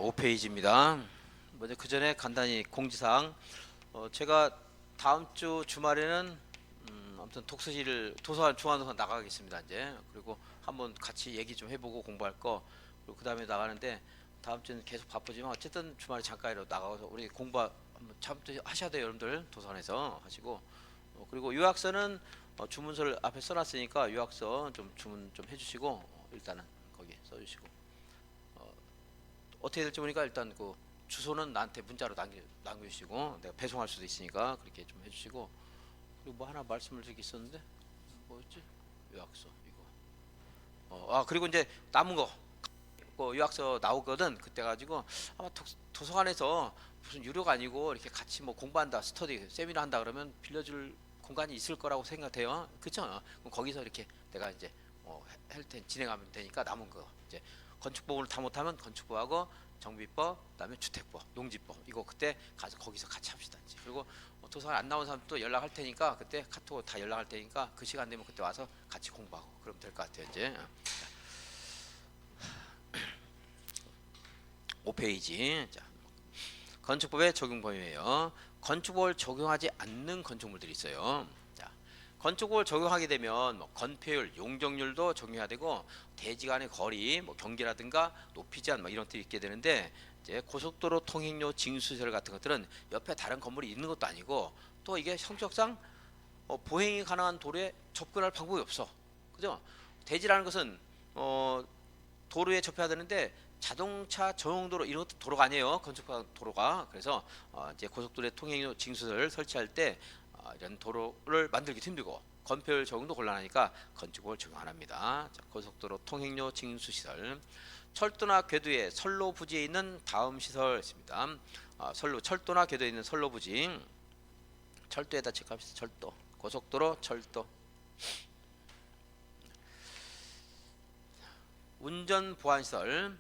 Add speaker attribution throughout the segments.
Speaker 1: 5페이지입니다. 먼저 그 전에 간단히 공지사항. 제가 다음 주 주말에는 아무튼 독서실 도서관 중앙도서관 나가겠습니다. 이제 그리고 한번 같이 얘기 좀 해보고 공부할 거. 그리고 그 다음에 나가는데 다음 주는 계속 바쁘지만 어쨌든 주말에 잠깐이라도 나가서 우리 공부 한번 참 하셔야 돼요. 여러분들 도서관에서 하시고. 그리고 요약서는 주문서를 앞에 써놨으니까 요약서 좀 주문 좀 해주시고 일단은 거기 써주시고. 어떻게 될지 모르니까 일단 그 주소는 나한테 문자로 남겨주시고 내가 배송할 수도 있으니까 그렇게 좀 해주시고. 그리고 뭐 하나 말씀을 드리기 있었는데 뭐였지? 요약서 이거. 그리고 이제 남은 거 요약서 나오거든. 그때 가지고 아마 도서관에서 무슨 유료가 아니고 이렇게 같이 뭐 공부한다, 스터디 세미나 한다 그러면 빌려줄 공간이 있을 거라고 생각돼요. 그쵸? 그럼 거기서 이렇게 내가 이제 진행하면 되니까 남은 거 이제 건축법을 다 못하면 건축법하고 정비법, 그다음에 주택법, 농지법 이거 그때 가서 거기서 같이 합시다. 이제. 그리고 도서관 안 나온 사람도 연락할 테니까 그때 카톡 다 연락할 테니까 그 시간 되면 그때 와서 같이 공부하고 그러면 될 것 같아요. 이제 5페이지. 자, 건축법의 적용 범위예요. 건축법을 적용하지 않는 건축물들이 있어요. 자, 건축법을 적용하게 되면 뭐 건폐율, 용적률도 적용해야 되고 대지 간의 거리, 뭐 경계라든가 높이 제한 뭐 이런 것들이 있게 되는데 이제 고속도로 통행료 징수시설 같은 것들은 옆에 다른 건물이 있는 것도 아니고 또 이게 성격상 보행이 가능한 도로에 접근할 방법이 없어. 그죠? 대지라는 것은 도로에 접해야 되는데 자동차 전용도로 이런 것도 도로가 아니에요. 건축한 도로가. 그래서 이제 고속도로에 통행료 징수를 설치할 때 이런 도로를 만들기 힘들고 건폐율 적용도 곤란하니까 건축법을 적용 안 합니다. 자, 고속도로 통행료 징수 시설. 철도나 궤도에 선로 부지에 있는 다음 시설 있습니다. 철도나 궤도에 있는 선로 부지. 철도에다 체크합시다. 철도. 고속도로, 철도. 운전 보안시설.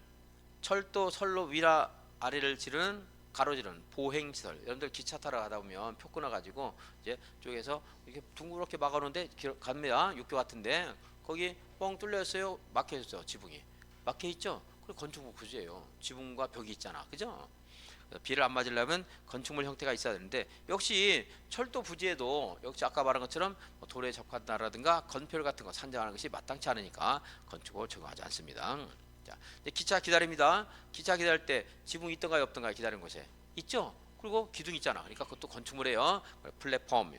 Speaker 1: 철도 선로 위라 아래를 지르는 가로지르는 보행시설. 여러분들 기차 타러 가다 보면 표 끊어가지고 이제 쪽에서 이렇게 둥그렇게 막아놓는데 갑니다. 육교 같은데 거기 뻥 뚫려 있어요. 막혀 있어요. 지붕이 막혀 있죠. 그 건축물 구조예요. 지붕과 벽이 있잖아. 그죠? 비를 안 맞으려면 건축물 형태가 있어야 되는데 역시 철도 부지에도 역시 아까 말한 것처럼 도로에 접근한다라든가 건폐율 같은 거 산정하는 것이 마땅치 않으니까 건축법을 적용하지 않습니다. 자, 이제 기차 기다립니다. 기차 기다릴 때 지붕이 있던가요 없던가요? 기다리는 곳에 있죠. 그리고 기둥 있잖아. 그러니까 그것도 건축물이에요. 플랫폼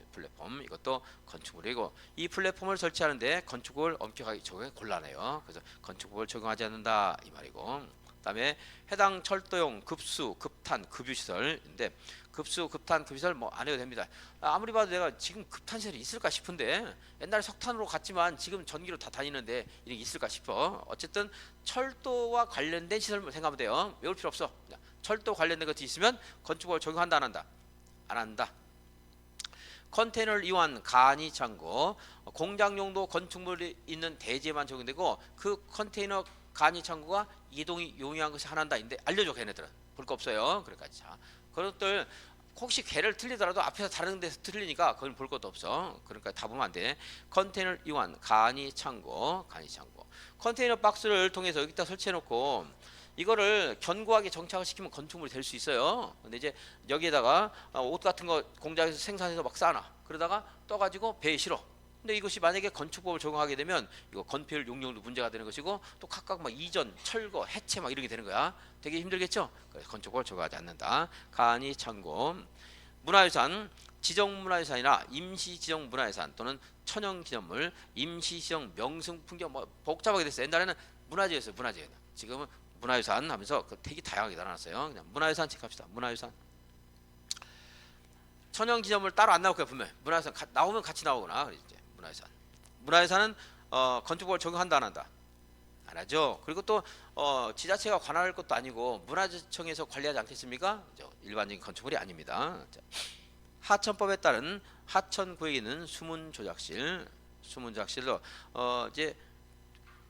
Speaker 1: 이것도 건축물이고 이 플랫폼을 설치하는데 건축법을 엄격하게 적용하기 곤란해요. 그래서 건축법을 적용하지 않는다 이 말이고. 그다음에 해당 철도용 급수, 급탄, 급유시설인데 급수, 급탄, 급유시설 뭐 안 해도 됩니다. 아무리 봐도 내가 지금 급탄 시설이 있을까 싶은데 옛날에 석탄으로 갔지만 지금 전기로 다 다니는데 이게 있을까 싶어. 어쨌든 철도와 관련된 시설만 생각하면 돼요. 외울 필요 없어. 철도 관련된 것이 있으면 건축법을 적용한다 안 한다? 안 한다. 컨테이너를 이용한 간이 창고, 공장용도 건축물이 있는 대지에만 적용되고 그 컨테이너 간이 창고가 이동이 용이한 것이 하나인데 알려줘. 걔네들은 볼 거 없어요. 그러니까 자 그것들 혹시 걔를 틀리더라도 앞에서 다른 데서 틀리니까 그건 볼 것도 없어. 그러니까 다 보면 안 돼. 컨테이너를 이용한 간이 창고. 컨테이너 박스를 통해서 여기다 설치해 놓고 이거를 견고하게 정착을 시키면 건축물이 될 수 있어요. 근데 이제 여기에다가 옷 같은 거 공장에서 생산해서 막 싸놔. 그러다가 떠가지고 배에 실어. 근데 이것이 만약에 건축법을 적용하게 되면 이거 건폐율 용적도 문제가 되는 것이고 또 각각 막 이전, 철거, 해체 막 이렇게 되는 거야. 되게 힘들겠죠? 그래서 건축법을 적용하지 않는다. 간이 창고. 문화유산, 지정문화유산이나 임시지정문화유산 또는 천연기념물, 임시지정 명승풍경 뭐 복잡하게 됐어요. 옛날에는 문화재였어요. 문화재. 지금은 문화유산 하면서 그 되게 다양하게 나눠놨어요. 그냥 문화유산 체크합시다. 문화유산. 천연기념물 따로 안 나올 거야 분명. 문화유산 나오면 같이 나오구나. 이제 문화유산. 문화유산은 건축법을 적용한다 안 한다? 안 하죠. 그리고 또 지자체가 관할할 것도 아니고 문화재청에서 관리하지 않겠습니까? 일반적인 건축물이 아닙니다. 자, 하천법에 따른 하천구역에는 수문조작실로 이제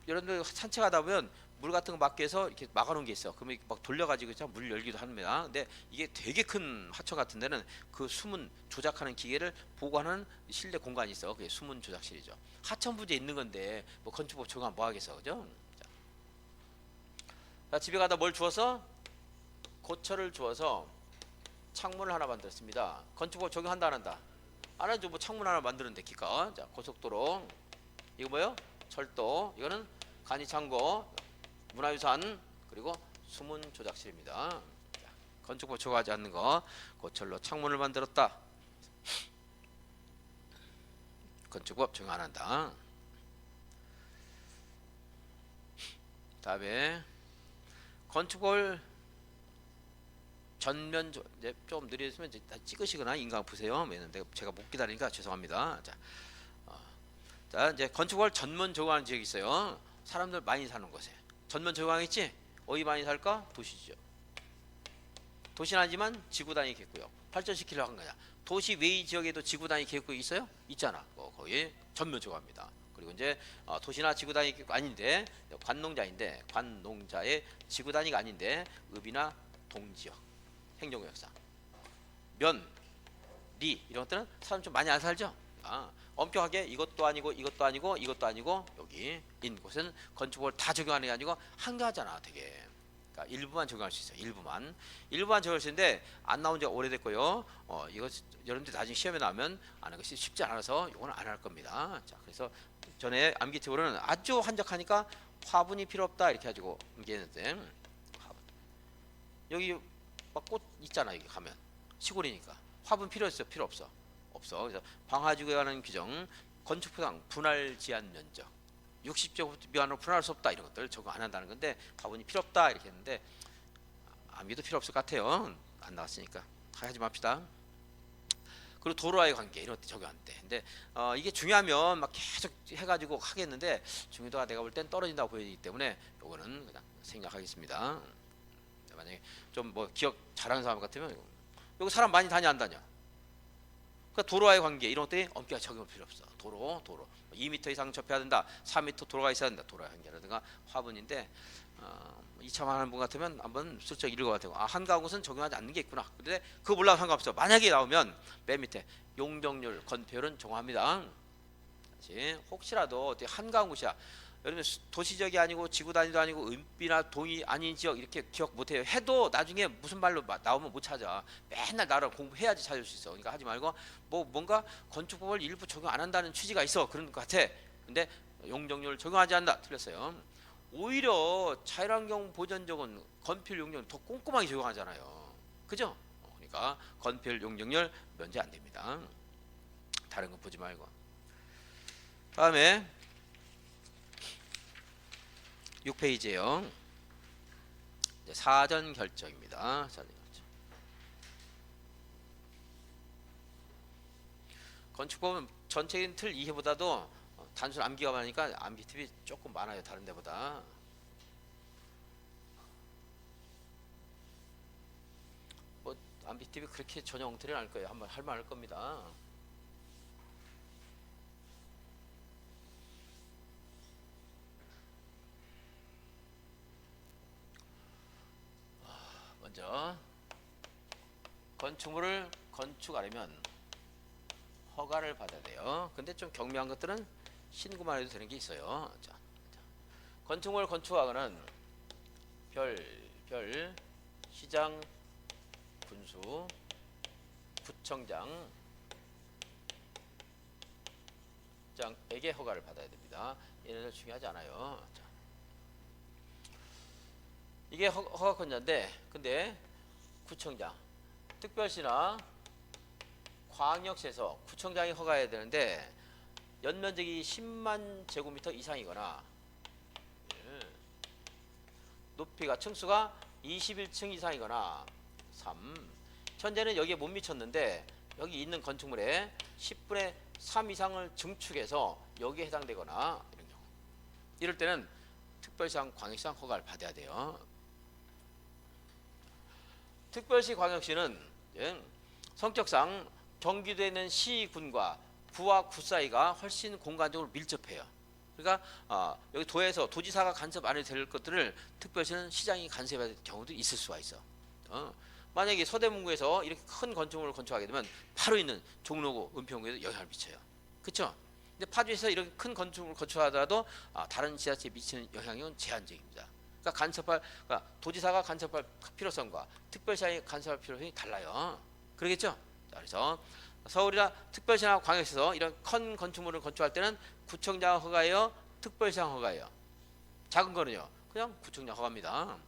Speaker 1: 여러분들 산책하다 보면 물 같은 거 막게 해서 이렇게 막아놓은 게 있어. 그러면 막 돌려가지고 물 열기도 합니다. 근데 이게 되게 큰 하천 같은 데는 그 수문 조작하는 기계를 보관하는 실내 공간이 있어. 그게 수문 조작실이죠. 하천 부지에 있는 건데 뭐 건축법 적용하면 뭐 하겠어, 그죠? 자, 집에 가다 뭘 주웠어? 고철을 주어서 창문을 하나 만들었습니다. 건축법 적용한다 안 한다? 안 하죠. 뭐 창문 하나 만드는데 기껏. 자, 고속도로 이거 뭐요? 철도. 이거는 간이창고, 문화유산, 그리고 수문조작실입니다. 자, 건축법 적용하지 않는 거. 고철로 창문을 만들었다. 건축법 적용 안 한다. 다음에 건축법을 전면 이제 좀 느려지면 이제 다 찍으시거나 인강 보세요. 근데 제가 못 기다리니까 죄송합니다. 자, 자 이제 건축법을 전면 적용하는 지역이 있어요. 사람들 많이 사는 곳에 전면 적용하겠지? 어디 많이 살까? 도시죠. 도시는 아니지만 지구 단위 계획구역 발전시키려고 한 거야. 도시 외의 지역에도 지구 단위 계획구역 있어요? 있잖아. 거기 전면 적용합니다. 그리고 이제 도시나 지구 단위 계획구 아닌데 관농자인데 관농자의 지구 단위가 아닌데 읍이나 동지역 행정구역상 면, 리 이런 것들은 사람 좀 많이 안 살죠. 엄격하게 이것도 아니고 이것도 아니고 이것도 아니고 여기 인 곳은 건축법을 다 적용하는 게 아니고 한가하잖아 되게. 그러니까 일부만 적용할 수 있어요. 일부만 적용할 수 있는데 안 나온 지가 오래됐고요. 이거 여러분들 나중에 시험에 나오면 아는 것이 쉽지 않아서 이거는 안 할 겁니다. 자, 그래서 전에 암기팁으로는 아주 한적하니까 화분이 필요 없다 이렇게 가지고 암기했는데 여기 막 꽃 있잖아. 여기 가면 시골이니까 화분 필요 있어? 필요 없어? 없어. 그래서 방화지구에 관한 규정, 건축포상 분할 제한 면적 60제곱미터 미만으로 분할할 수 없다 이런 것들 적용 안 한다는 건데 화분이 필요 없다 이렇게 했는데 암기도 필요 없을 것 같아요. 안 나왔으니까 하지 맙시다. 그리고 도로와의 관계 이런 것도 적용한대. 근데 이게 중요하면 막 계속 해가지고 하겠는데 중요도가 내가 볼 땐 떨어진다고 보이기 때문에 요거는 그냥 생략하겠습니다. 만약에 좀 뭐 기억 잘하는 사람 같으면 여기 사람 많이 다녀 안 다녀? 그러니까 도로와의 관계 이런 것들이 엄격하게 적용할 필요 없어. 도로 2m 이상 접해야 된다. 4m 도로가 있어야 된다. 도로와의 관계라든가 화분인데 2차만 하는 분 같으면 한번 슬쩍 읽어봐도 되고 한가한 곳은 적용하지 않는 게 있구나. 근데 그거 몰라도 상관없어. 만약에 나오면 맨 밑에 용적률 건폐율은 적용합니다. 혹시라도 어떻게 한가한 곳이야. 여러분 도시적이 아니고 지구 단위도 아니고 읍이나 동이 아닌 지역 이렇게 기억 못해요. 해도 나중에 무슨 말로 나오면 못 찾아. 맨날 나라 공부해야지 찾을 수 있어. 그러니까 하지 말고 뭐 뭔가 건축법을 일부 적용 안 한다는 취지가 있어. 그런 것 같아. 근데 용적률 적용하지 않는다. 틀렸어요. 오히려 자율환경 보전적은 건폐율 용적률 더 꼼꼼하게 적용하잖아요. 그죠? 그러니까 건폐율 용적률 면제 안 됩니다. 다른 거 보지 말고. 다음에 6페이지에요. 사전 결정입니다. 사전 결정. 건축법은 전체적인 틀 이해보다도 단순 암기가 많으니까 암기 팁이 조금 많아요. 다른 데보다. 뭐 암기 팁이 그렇게 전혀 엉터리 날 거예요. 한번 할 만할 겁니다. 먼저 건축물을 건축하려면 허가를 받아야 돼요. 근데 좀 경미한 것들은 신고만 해도 되는 게 있어요. 자, 건축물을 건축하거는 별 시장, 군수, 구청장에게 허가를 받아야 됩니다. 얘네들 중요하지 않아요. 자, 이게 허가권자인데 근데 구청장, 특별시나 광역시에서 구청장이 허가해야 되는데 연면적이 10만 제곱미터 이상이거나 높이가 층수가 21층 이상이거나 3. 현재는 여기에 못 미쳤는데 여기 있는 건축물의 10분의 3 이상을 증축해서 여기에 해당되거나 이런 경우. 이럴 때는 특별시장, 광역시장 허가를 받아야 돼요. 특별시, 광역시는 성격상 경기도에 있는 시군과 구와 구 사이가 훨씬 공간적으로 밀접해요. 그러니까 여기 도에서 도지사가 간섭 안 해도 될 것들을 특별시는 시장이 간섭해야 될 경우도 있을 수가 있어. 만약에 서대문구에서 이렇게 큰 건축물을 건축하게 되면 바로 있는 종로구, 은평구에도 영향을 미쳐요. 그렇죠? 근데 파주에서 이렇게 큰 건축물을 건축하더라도 다른 지자체에 미치는 영향은 제한적입니다. 그러니까 그러니까 도지사가 간섭할 필요성과 특별시장이 간섭할 필요성이 달라요. 그러겠죠? 자, 그래서 서울이나 특별시나 광역시에서 이런 큰 건축물을 건축할 때는 구청장 허가예요, 특별시장 허가예요. 작은 거는요, 그냥 구청장 허가입니다.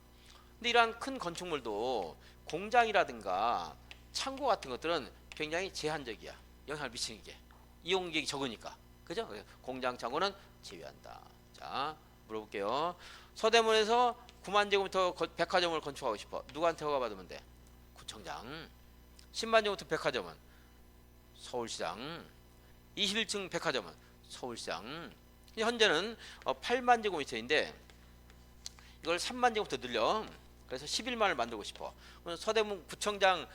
Speaker 1: 근데 이러한 큰 건축물도 공장이라든가 창고 같은 것들은 굉장히 제한적이야. 영향을 미치는 게 이용객이 적으니까. 그죠? 공장 창고는 제외한다. 자, 물어볼게요. 서대문에서 9만 제곱미터 백화점을 건축하고 싶어. 누구한테 허가 받으면 돼? 구청장. 10만 제곱미터 백화점은 서울시장. 21층 백화점은 서울시장. 현재는 8만 제곱미터인데 이걸 3만 제곱미터 늘려. 그래서 11만을 만들고 싶어. 서대문 구청장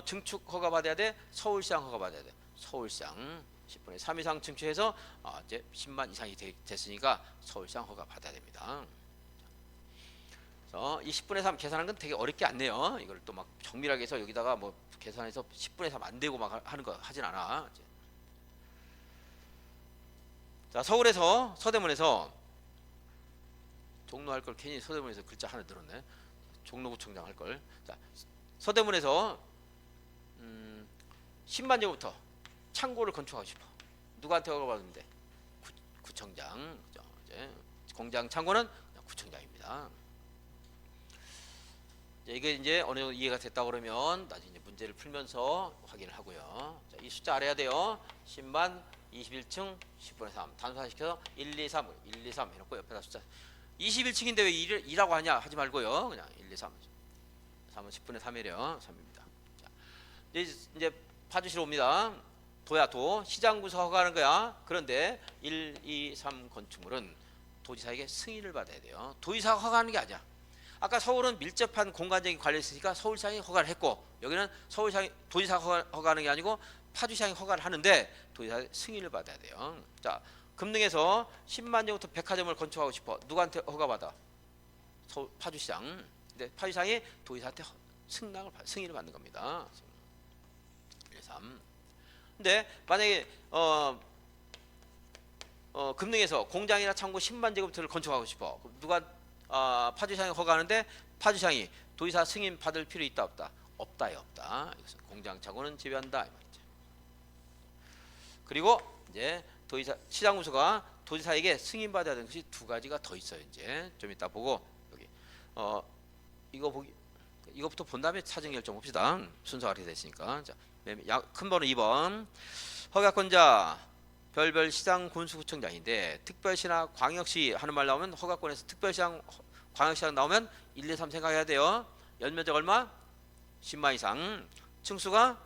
Speaker 1: 증축 허가 받아야 돼? 서울시장 허가 받아야 돼? 서울시장. 10분의 3 이상 증축해서 이제 10만 이상이 됐으니까 서울시장 허가 받아야 됩니다. 그래서 이 10분의 3 계산하는 건 되게 어렵게 안 내요. 이걸 또 막 정밀하게 해서 여기다가 뭐 계산해서 10분의 3 안 되고 막 하는 거 하진 않아. 자, 서울에서 서대문에서 종로 할 걸 괜히 서대문에서 글자 하나 늘었네. 종로구청장 할 걸. 자, 서대문에서 10만 제곱미터 창고를 건축하고 싶어. 누구한테 허가 받는데? 구청장. 그죠? 이제 공장 창고는 구청장입니다. 이게 이제 어느 정도 이해가 됐다 그러면 나중에 이제 문제를 풀면서 확인을 하고요. 자, 이 숫자 알아야 돼요. 10만 21층 10분의 3 단순화시켜서 1, 2, 3 1, 2, 3 해놓고 옆에다 숫자 21층인데 왜 2라고 하냐 하지 말고요. 그냥 1, 2, 3 3은 10분의 3이래요. 3입니다. 자, 이제 파주시로 옵니다. 도야 도 시장구서 허가하는 거야. 그런데 1, 2, 3 건축물은 도지사에게 승인을 받아야 돼요. 도지사가 허가하는 게 아니야. 아까 서울은 밀접한 공간적인 관련이 있으니까 서울시장이 허가를 했고 여기는 서울시장이 도지사가 허가하는 게 아니고 파주시장이 허가를 하는데 도지사의 승인을 받아야 돼요. 자, 금능에서 10만 제곱미터 백화점을 건축하고 싶어. 누구한테 허가받아? 파주시장. 근데 파주시장이 도지사한테 승인을 받는 겁니다. 1, 3. 근데 만약에 금능에서 공장이나 창고 10만 제곱미터를 건축하고 싶어. 누가 파주시장이 허가하는데 파주시장이 도지사 승인 받을 필요 있다 없다? 없다요, 없다. 이것은 공장 창고는 제외한다 이 말이죠. 그리고 이제 도지사 시장구소가 도지사에게 승인 받아야 되는 것이 두 가지가 더 있어요. 이제 좀 이따 보고 여기 이거부터 본 다음에 사전 결정 봅시다. 순서가 이렇게 됐으니까. 자, 큰 번호 2번 허가권자 별별 시장 군수구청장인데 특별시나 광역시 하는 말 나오면 허가권에서 특별시장 광역시장 나오면 1, 2, 3 생각해야 돼요. 연면적 얼마? 10만 이상. 층수가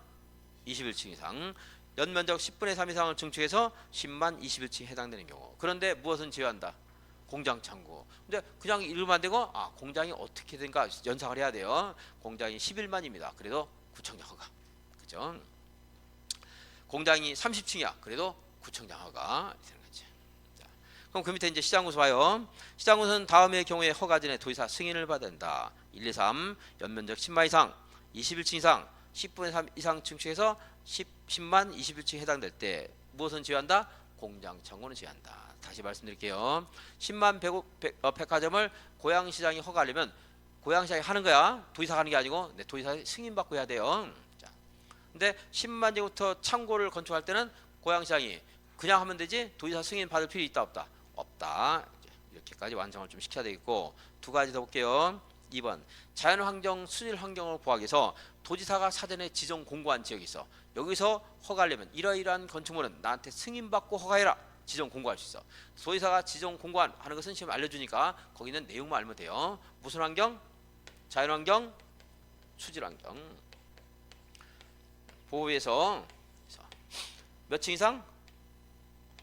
Speaker 1: 21층 이상. 연면적 10분의 3 이상을 증축해서 10만 21층에 해당되는 경우. 그런데 무엇은 제외한다? 공장 창고. 근데 그냥 읽으면 안 되고 공장이 어떻게 된가 연상을 해야 돼요. 공장이 11만입니다. 그래도 구청장 허가. 그죠? 공장이 30층이야. 그래도 구청장 허가. 자, 그럼 그 밑에 이제 시장구소 봐요. 시장구소는 다음의 경우에 허가 전에 도지사 승인을 받아야 된다. 1, 2, 3 연면적 10만 이상 21층 이상 10분의 3 이상 증축해서 10만 21층에 해당될 때 무엇은 제외한다? 공장 창고는 제외한다. 다시 말씀드릴게요. 10만 백화점을 고양시장이 허가하려면 고양시장이 하는 거야. 도지사가 하는 게 아니고 도지사의 승인받고 해야 돼요. 자, 근데 10만 제곱미터 창고를 건축할 때는 고양시장이 그냥 하면 되지 도지사 승인 받을 필요 있다 없다? 없다. 이렇게까지 완성을 좀 시켜야 되겠고 두 가지 더 볼게요. 2번 자연환경 수질환경을 보호하기 위해서 도지사가 사전에 지정 공고한 지역이 있어. 여기서 허가하려면 이러이러한 건축물은 나한테 승인받고 허가해라. 지정 공고할 수 있어. 도지사가 지정 공고하는 것은 지금 알려주니까 거기는 내용만 알면 돼요. 무슨 환경? 자연환경, 수질환경. 보호위에서 몇 층 이상?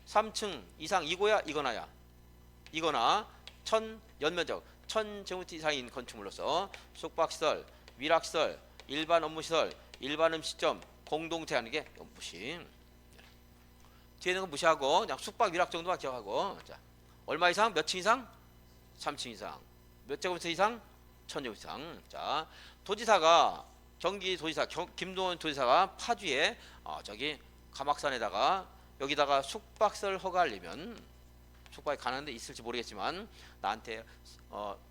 Speaker 1: 3층 이상 이거야 이거나야? 이거나 연면적 1000제곱미터 이상인 건축물로서 숙박시설, 위락시설, 일반 업무시설, 일반 음식점, 공동체 하는 게 무시. 뒤에는 거 무시하고 그냥 숙박 위락 정도만 기억하고. 자, 얼마 이상? 몇 층 이상? 3층 이상. 몇 제곱미터 이상? 1000제곱미터 이상. 자, 도지사가 경기도지사 김동원 도지사가 파주에 저기 가막산에다가 여기다가 숙박시설 허가하려면 숙박이 가능한데 있을지 모르겠지만 나한테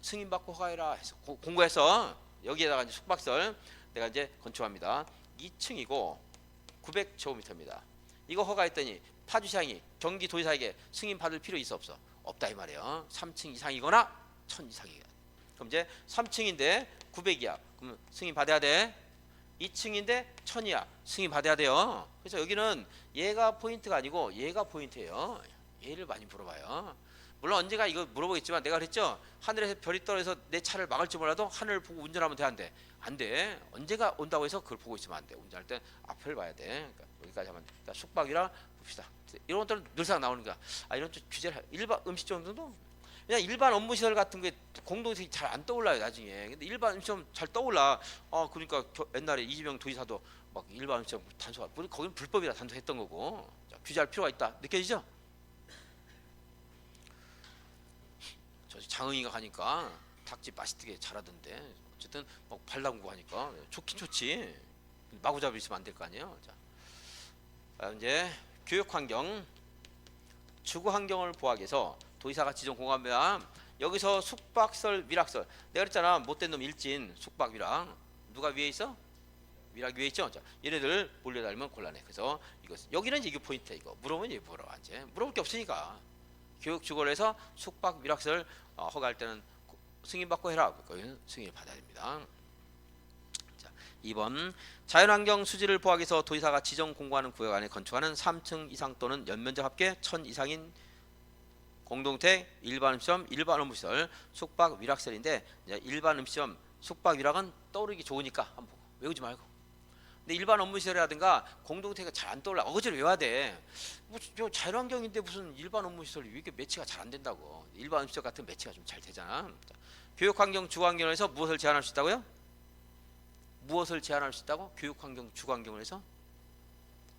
Speaker 1: 승인 받고 허가해라 해서 공고해서 여기에다가 이제 숙박시설 내가 이제 건축합니다. 2층이고 900제곱미터입니다. 이거 허가했더니 파주시장이 경기도지사에게 승인 받을 필요 있어 없어? 없다 이 말이에요. 3층 이상이거나 1000 이상이야. 그럼 이제 3층인데 900이야. 그럼 승인 받아야 돼. 2층인데 1000이야. 승인 받아야 돼요. 그래서 여기는 얘가 포인트가 아니고 얘가 포인트예요. 얘를 많이 물어봐요. 물론 언제가 이거 물어보겠지만 내가 그랬죠. 하늘에서 별이 떨어져서 내 차를 막을지 몰라도 하늘을 보고 운전하면 돼 안 돼? 안 돼. 언제가 온다고 해서 그걸 보고 있으면 안 돼. 운전할 때 앞을 봐야 돼. 그러니까 여기까지 하면 돼. 그러니까 숙박이라 봅시다. 이런 것들은 늘상 나오는 거야. 이런 좀 규제를 일반 음식점 정도 그냥 일반 업무시설 같은 게 공동색이 잘 안 떠올라요 나중에. 근데 일반 음식점 잘 떠올라. 그러니까 옛날에 이재명 도지사도 막 일반 음식점 단속하 거기는 불법이라 단속했던 거고. 자, 규제할 필요가 있다. 느껴지죠? 저 장흥이가 가니까 닭집 맛있게 잘하던데. 어쨌든 막 발담고 하니까 좋긴 좋지. 마구잡이 있으면 안 될 거 아니에요. 자, 이제 교육 환경, 주거 환경을 보호하기 위해서 도지사가 지정 공간입니다. 여기서 숙박설, 위락설. 내가 그랬잖아. 못된 놈 일진, 숙박, 위락. 누가 위에 있어? 위락 위에 있죠. 자, 얘네들 몰려다니면 곤란해. 그래서 이거 여기는 이게 포인트야. 이거 물어보면 이제 물어봐. 이제 물어볼 게 없으니까. 교육 주거를 해서 숙박, 위락설 허가할 때는 승인 받고 해라. 그러니까 승인을 받아야 됩니다. 자, 2번 자연환경 수질을 보호하기 위해서 도지사가 지정 공고하는 구역 안에 건축하는 3층 이상 또는 연면적 합계 1000 이상인 공동택, 일반 음식점, 일반 업무시설, 숙박, 위락설인데 이제 일반 음식점, 숙박, 위락은 떠오르기 좋으니까 한번 보고 외우지 말고. 근데 일반 업무시설이라든가 공동택이 잘 안 떠올라. 어거지를 외워야 돼. 뭐 자연환경인데 무슨 일반 업무시설이 왜 이렇게 매치가 잘 안 된다고. 일반 음식점 같은 매치가 좀 잘 되잖아. 자, 교육환경, 주거환경을 해서 무엇을 제한할 수 있다고요? 무엇을 제한할 수 있다고? 교육환경, 주거환경을 해서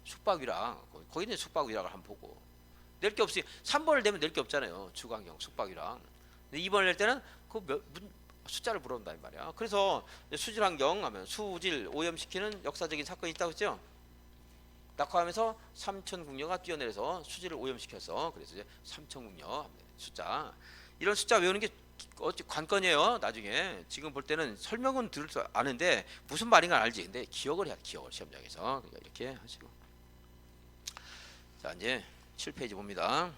Speaker 1: 숙박, 위락. 거기는 숙박, 위락을 한번 보고. 낼 게 없이 3번을 내면 낼 게 없잖아요. 주거환경, 숙박이랑. 근데 2번을 낼 때는 그 숫자를 물어본다 이 말이야. 그래서 수질환경 하면 수질 오염시키는 역사적인 사건이 있다고 했죠. 낙하하면서 삼천궁녀가 뛰어내려서 수질을 오염시켰어. 그래서 이제 삼천궁녀 숫자. 이런 숫자 외우는 게 관건이에요. 나중에 지금 볼 때는 설명은 들을 줄 아는데 무슨 말인가 알지. 근데 기억을 해야 돼. 기억을 시험장에서. 그러니까 이렇게 하시고. 자 이제 7페이지 봅니다.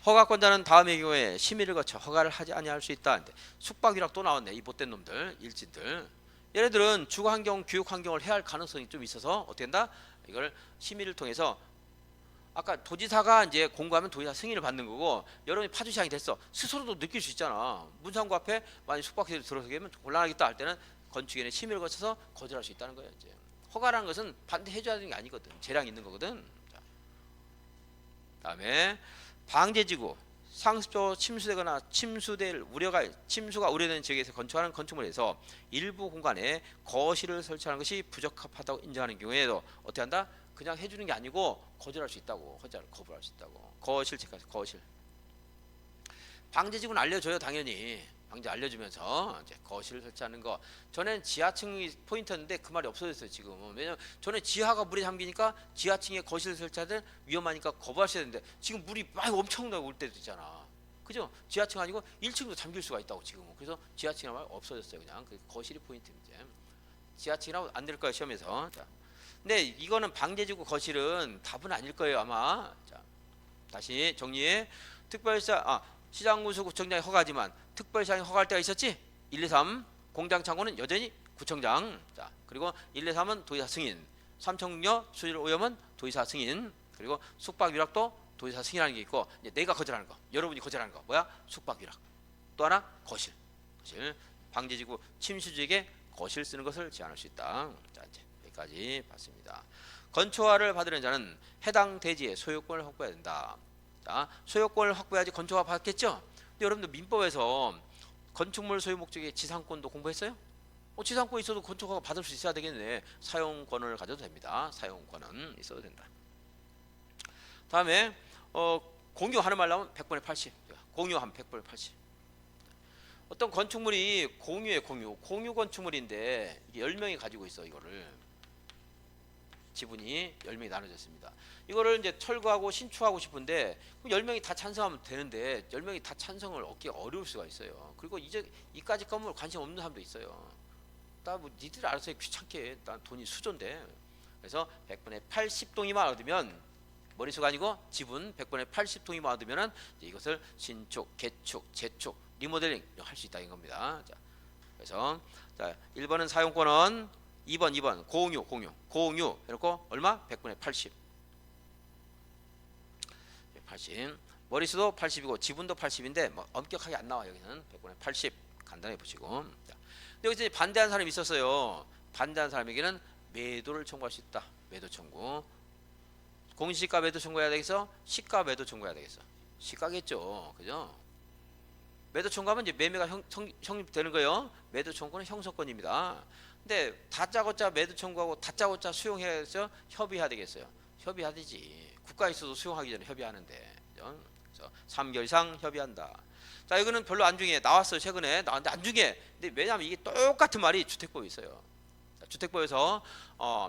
Speaker 1: 허가권자는 다음의 경우에 심의를 거쳐 허가를 하지 아니할 수 있다. 숙박, 위락 또 나왔네. 이 못된 놈들, 일진들. 얘네들은 주거 환경, 교육 환경을 해야 할 가능성이 좀 있어서 어떻게 한다? 이걸 심의를 통해서 아까 도지사가 이제 공고하면 도지사 승인을 받는 거고 여러분이 파주시장이 됐어. 스스로도 느낄 수 있잖아. 문상구 앞에 만약 숙박시설 들어서게 하면 곤란하겠다 할 때는 건축위원회 심의를 거쳐서 거절할 수 있다는 거예요. 이제 허가라는 것은 반대해줘야 되는 게 아니거든. 재량 있는 거거든. 다음에 방제지구 상습적으로 침수되거나 침수가 우려되는 지역에서 건축하는 건축물에서 일부 공간에 거실을 설치하는 것이 부적합하다고 인정하는 경우에도 어떻게 한다? 그냥 해주는 게 아니고 거절할 수 있다고. 거부할 수 있다고. 거실 체크해서 거실. 방제지구는 알려줘요 당연히. 방제 알려주면서 이제 거실을 설치하는 거. 전엔 지하층이 포인트였는데 그 말이 없어졌어요 지금은. 왜냐면 전에 지하가 물에 잠기니까 지하층에 거실을 설치하든 위험하니까 거부하셔야 되는데 지금 물이 막 엄청나게 올 때도 있잖아. 그죠? 지하층 아니고 1층도 잠길 수가 있다고 지금은. 그래서 지하층이란 말 없어졌어요 그냥. 그 거실이 포인트입니다. 지하층이라고 안 될 거예요 시험에서. 자, 근데 이거는 방제지구 거실은 답은 아닐 거예요 아마. 자, 다시 정리해. 시장군수구청장이 허가하지만 특별시장이 허가할 때가 있었지. 1, 2, 3 공장 창고는 여전히 구청장. 자 그리고 1, 2, 3은 도지사 승인. 삼천궁녀 수질 오염은 도지사 승인. 그리고 숙박 위락도 도지사 승인하는 게 있고 이제 내가 거절하는 거, 여러분이 거절하는 거 뭐야? 숙박 위락. 또 하나 거실. 방제지구 침수지역에 거실 쓰는 것을 제한할 수 있다. 자 이제 여기까지 봤습니다. 건축허가를 받으려는 자는 해당 대지의 소유권을 확보해야 된다. 자, 소유권을 확보해야지 건축허가 받겠죠. 근데 여러분들 민법에서 건축물 소유 목적의 지상권도 공부했어요? 지상권 있어도 건축허가 받을 수 있어야 되겠네. 사용권을 가져도 됩니다. 사용권은 있어도 된다. 다음에 공유하는 말 나오면 100분의 80. 공유하면 100분의 80. 어떤 건축물이 공유 건축물인데 이게 10명이 가지고 있어 이거를. 지분이 10명이 나눠졌습니다. 이거를 이제 철거하고 신축하고 싶은데 10명이 다 찬성하면 되는데 10명이 다 찬성을 얻기가 어려울 수가 있어요. 그리고 이제 이까지 건물 관심 없는 사람도 있어요. 나 뭐 니들 알아서 해, 귀찮게. 난 돈이 수조인데. 그래서 100분의 80동의만 얻으면 머릿수가 아니고 지분 100분의 80동의만 얻으면은 이것을 신축, 개축, 재축, 리모델링 할 수 있다 이 겁니다. 자, 그래서 자, 1번은 사용권은 2번 공유 해놓고 얼마? 100분의 80 머리수도 80이고 지분도 80인데 뭐 엄격하게 안 나와. 여기는 100분의 80 간단히 보시고. 자, 근데 여기서 반대한 사람이 있었어요. 반대한 사람에게는 매도를 청구할 수 있다. 매도 청구. 공시지가 매도 청구해야 되겠어? 시가 매도 청구해야 되겠어? 시가겠죠. 그죠? 매도 청구하면 이제 매매가 성립되는 거예요. 매도 청구는 형성권입니다. 근데 다짜고짜 매도 청구하고 다짜고짜 수용해서 협의해야 되겠어요. 협의해야 되지. 국가에 있어도 수용하기 전에 협의하는데. 그죠? 그래서 3개월 이상 협의한다. 자, 이거는 별로 안 중요해. 나왔어요. 최근에 나왔는데 안 중요해. 근데 왜냐하면 이게 똑같은 말이 주택법에 있어요. 자, 주택법에서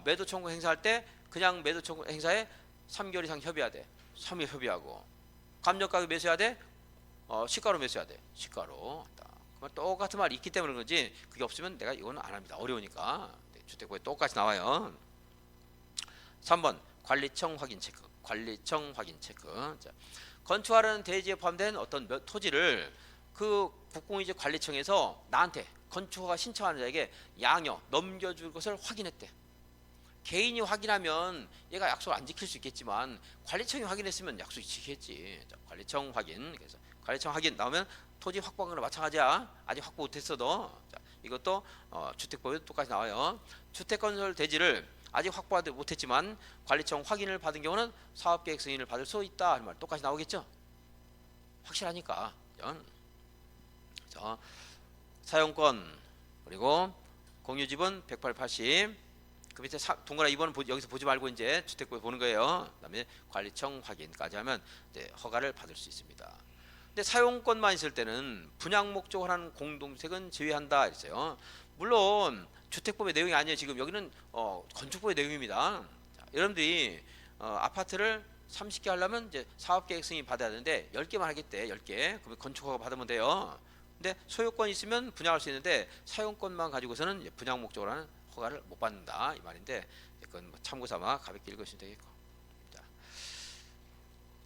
Speaker 1: 매도 청구 행사할 때 그냥 매도 청구 행사에 3개월 이상 협의해야 돼. 3일 협의하고. 감정가격 매수해야 돼. 시가로 매수해야 돼. 시가로. 똑같은 말이 있기 때문에 그런지 그게 없으면 내가 이거는 안 합니다. 어려우니까. 주택법에 똑같이 나와요. 3번 관리청 확인 체크. 관리청 확인 체크. 자, 건축하려는 대지에 포함된 어떤 토지를 그 국공유지 관리청에서 나한테 건축허가 신청하는 자에게 양형 넘겨줄 것을 확인했대. 개인이 확인하면 얘가 약속을 안 지킬 수 있겠지만 관리청이 확인했으면 약속이 지키겠지. 자, 관리청 확인. 그래서 관리청 확인 나오면 토지 확보한 거나 마찬가지야. 아직 확보 못했어도. 자, 이것도 주택법에도 똑같이 나와요. 주택건설 대지를 아직 확보하지 못했지만 관리청 확인을 받은 경우는 사업계획 승인을 받을 수 있다 하는 말 똑같이 나오겠죠. 확실하니까. 그래서 사용권 그리고 공유지분 108, 80. 그 밑에 동그라미 2번은 여기서 보지 말고 이제 주택법에 보는 거예요. 그다음에 관리청 확인까지 하면 허가를 받을 수 있습니다. 근데 사용권만 있을 때는 분양 목적을 하는 공동주택은 제외한다 이랬어요. 물론 주택법의 내용이 아니에요. 지금 여기는 건축법의 내용입니다. 자, 여러분들이 아파트를 30개 하려면 이제 사업계획 승인 받아야 되는데 10개만 하겠대. 10개. 그러면 건축허가 받으면 돼요. 근데 소유권 있으면 분양할 수 있는데 사용권만 가지고서는 분양 목적으로 하는 허가를 못 받는다 이 말인데 그건 뭐 참고삼아 가볍게 읽으시면 되겠고. 자,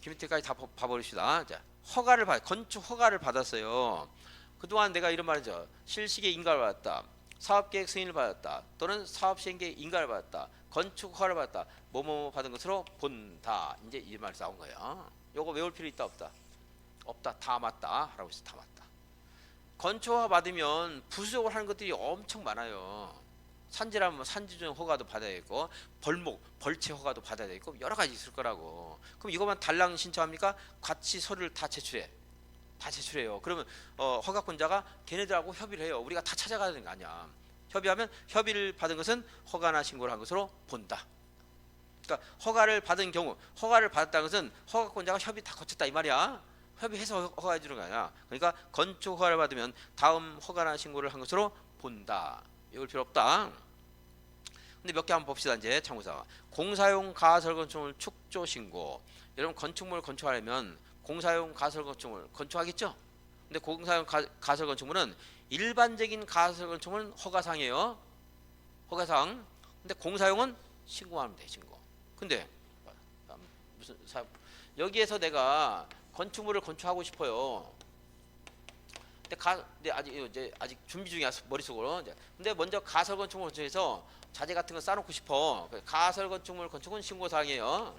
Speaker 1: 그 밑에까지 다 봐버립시다. 자, 허가를 건축 허가를 받았어요. 그동안 내가 이런 말이죠. 실시계 인가를 받았다. 사업계획 승인을 받았다. 또는 사업시행계획 인가를 받았다. 건축 허가를 받았다. 뭐뭐 받은 것으로 본다. 이제 이 말이 나온 거예요. 요거 외울 필요 있다 없다? 없다. 다 맞다. 하라고 해서 다 맞다. 건축 허가 받으면 부수적으로 하는 것들이 엄청 많아요. 산지라면 산지중 허가도 받아야 되고 벌채 허가도 받아야 되고 여러 가지 있을 거라고. 그럼 이것만 달랑 신청합니까? 같이 서류를 다 제출해. 다 제출해요. 그러면 허가권자가 걔네들하고 협의를 해요. 우리가 다 찾아가야 되는 거 아니야. 협의하면 협의를 받은 것은 허가나 신고를 한 것으로 본다. 그러니까 허가를 받은 경우 허가를 받았다는 것은 허가권자가 협의 다 거쳤다 이 말이야. 협의해서 허가해 주는 거 아니야. 그러니까 건축 허가를 받으면 다음 허가나 신고를 한 것으로 본다. 외울 필요 없다. 근데 몇 개 한번 봅시다. 이제 참고사 공사용 가설 건축물 축조 신고. 여러분 건축물을 건축하려면 공사용 가설 건축물 건축하겠죠. 근데 공사용 가설 건축물은 일반적인 가설 건축물은 허가상이에요. 허가상. 근데 공사용은 신고하면 돼. 신고. 근데 무슨 여기에서 내가 건축물을 건축하고 싶어요. 근데 아직 준비 중이야 머릿속으로. 근데 먼저 가설 건축물 건축해서 자재 같은 거 쌓아놓고 싶어. 가설 건축물 건축은 신고사항이에요.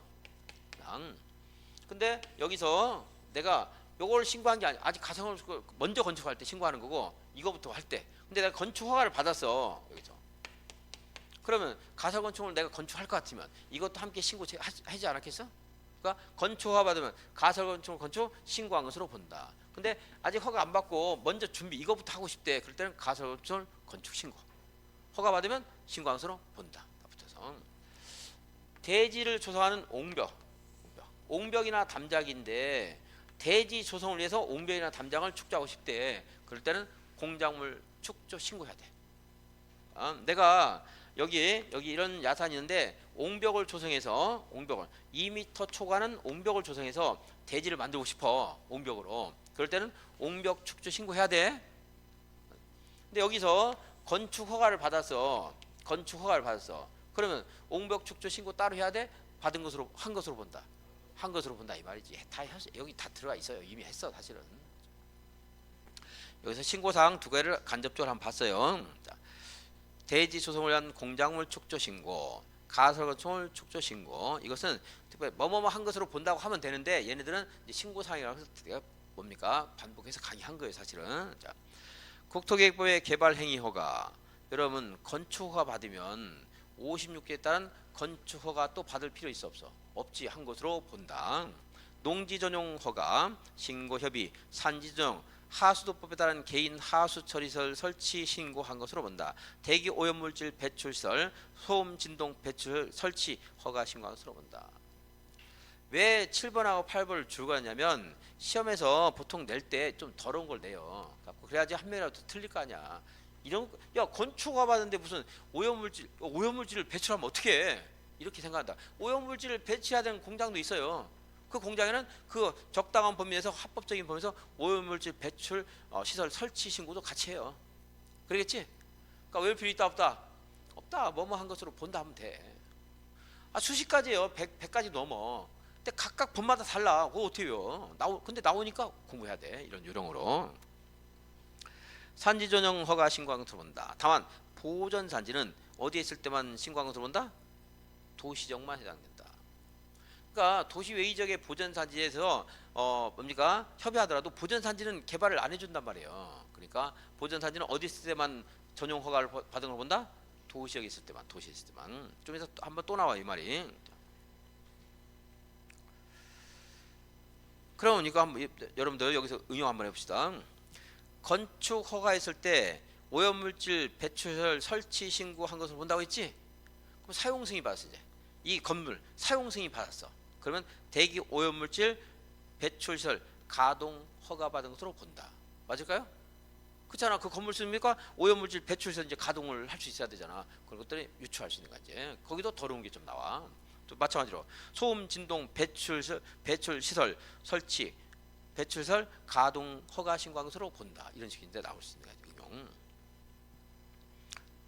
Speaker 1: 근데 여기서 내가 요걸 신고한 게 아니야. 아직 가설 먼저 건축할 때 신고하는 거고 이거부터 할 때. 근데 내가 건축 허가를 받았어 여기서. 그러면 가설 건축물 내가 건축할 것 같으면 이것도 함께 신고하지 않았겠어? 그러니까 건축 허가 받으면 가설 건축물 건축 신고한 것으로 본다. 근데 아직 허가 안 받고 먼저 준비 이거부터 하고 싶대. 그럴 때는 가설 건축물 건축 신고. 허가 받으면 신고한 것으로 본다. 붙어서 대지를 조성하는 옹벽이나 담작인데 대지 조성을 위해서 옹벽이나 담장을 축조하고 싶대. 그럴 때는 공작물 축조 신고해야 돼. 내가 여기 이런 야산이 있는데 옹벽을 조성해서 옹벽을 2m 초과는 옹벽을 조성해서 대지를 만들고 싶어. 옹벽으로. 그럴 때는 옹벽 축조 신고해야 돼. 근데 여기서 건축 허가를 받았어. 건축 허가를 받았어. 그러면 옹벽 축조 신고 따로 해야 돼? 받은 것으로 한 것으로 본다. 한 것으로 본다 이 말이지. 다 여기 다 들어가 있어요. 이미 했어 사실은. 여기서 신고사항 두 개를 간접적으로 한번 봤어요. 자, 대지 조성을 위한 공작물 축조 신고, 가설 건축물 축조 신고. 이것은 특별히 뭐뭐뭐 한 것으로 본다고 하면 되는데 얘네들은 이제 신고사항이라고 해서 내가 뭡니까 반복해서 강의한 거예요 사실은. 자, 국토계획법의 개발행위 허가. 여러분 건축허가 받으면 56개에 따른 건축허가 또 받을 필요 있어 없어? 없지. 한 것으로 본다. 농지전용 허가, 신고협의, 산지전용, 하수도법에 따른 개인 하수처리시설 설치 신고한 것으로 본다. 대기 오염물질 배출시설, 소음 진동 배출 설치 허가 신고한 것으로 본다. 왜 7번하고 8번을 줄고 하냐면 시험에서 보통 낼 때 좀 더러운 걸 내요. 그래야지 한 명이라도 틀릴 거 아니야. 이런 야 건축허가 받는데 무슨 오염물질을 배출하면 어떻게 해? 이렇게 생각한다. 오염물질을 배출해야 되는 공장도 있어요. 그 공장에는 그 적당한 범위에서 합법적인 범위에서 오염물질 배출 시설 설치 신고도 같이 해요. 그러겠지? 그러니까 외울 필요 있다 없다? 없다. 뭐뭐 한 것으로 본다 하면 돼. 수십 가지예요. 100가지 넘어. 근데 각각 법마다 달라. 그거 어떻게 해요? 근데 나오니까 공부해야 돼. 이런 요령으로. 산지 전용 허가 신고한 것으로 본다. 다만 보전 산지는 어디에 있을 때만 신고한 것으로 본다? 도시적만 해당된다. 그러니까 도시 외의적의 보전 산지에서 뭡니까? 협의하더라도 보전 산지는 개발을 안 해준단 말이에요. 그러니까 보전 산지는 어디 있을 때만 전용 허가를 받은 걸 본다? 도시역에 있을 때만, 도시에 있을 때만. 좀 해서 한번 또 나와 이 말이. 그럼 이거 한번 여러분들 여기서 응용 한번 해봅시다. 건축 허가했을 때 오염물질 배출시설 설치 신고한 것을 본다고 했지? 그럼 사용승인 받았어 이제. 이 건물 사용승인 받았어. 그러면 대기 오염물질 배출시설 가동 허가받은 것으로 본다. 맞을까요? 그렇잖아. 그 건물 쓰니까 오염물질 배출시설 이제 가동을 할 수 있어야 되잖아. 그런 것들이 유추할 수 있는 거야 이제. 거기도 더러운 게 좀 나와. 또 마찬가지로 소음 진동 배출시설 설치 배출시설 가동 허가 신고한 것으로 본다. 이런 식인데 나올 수 있는 거야 응용.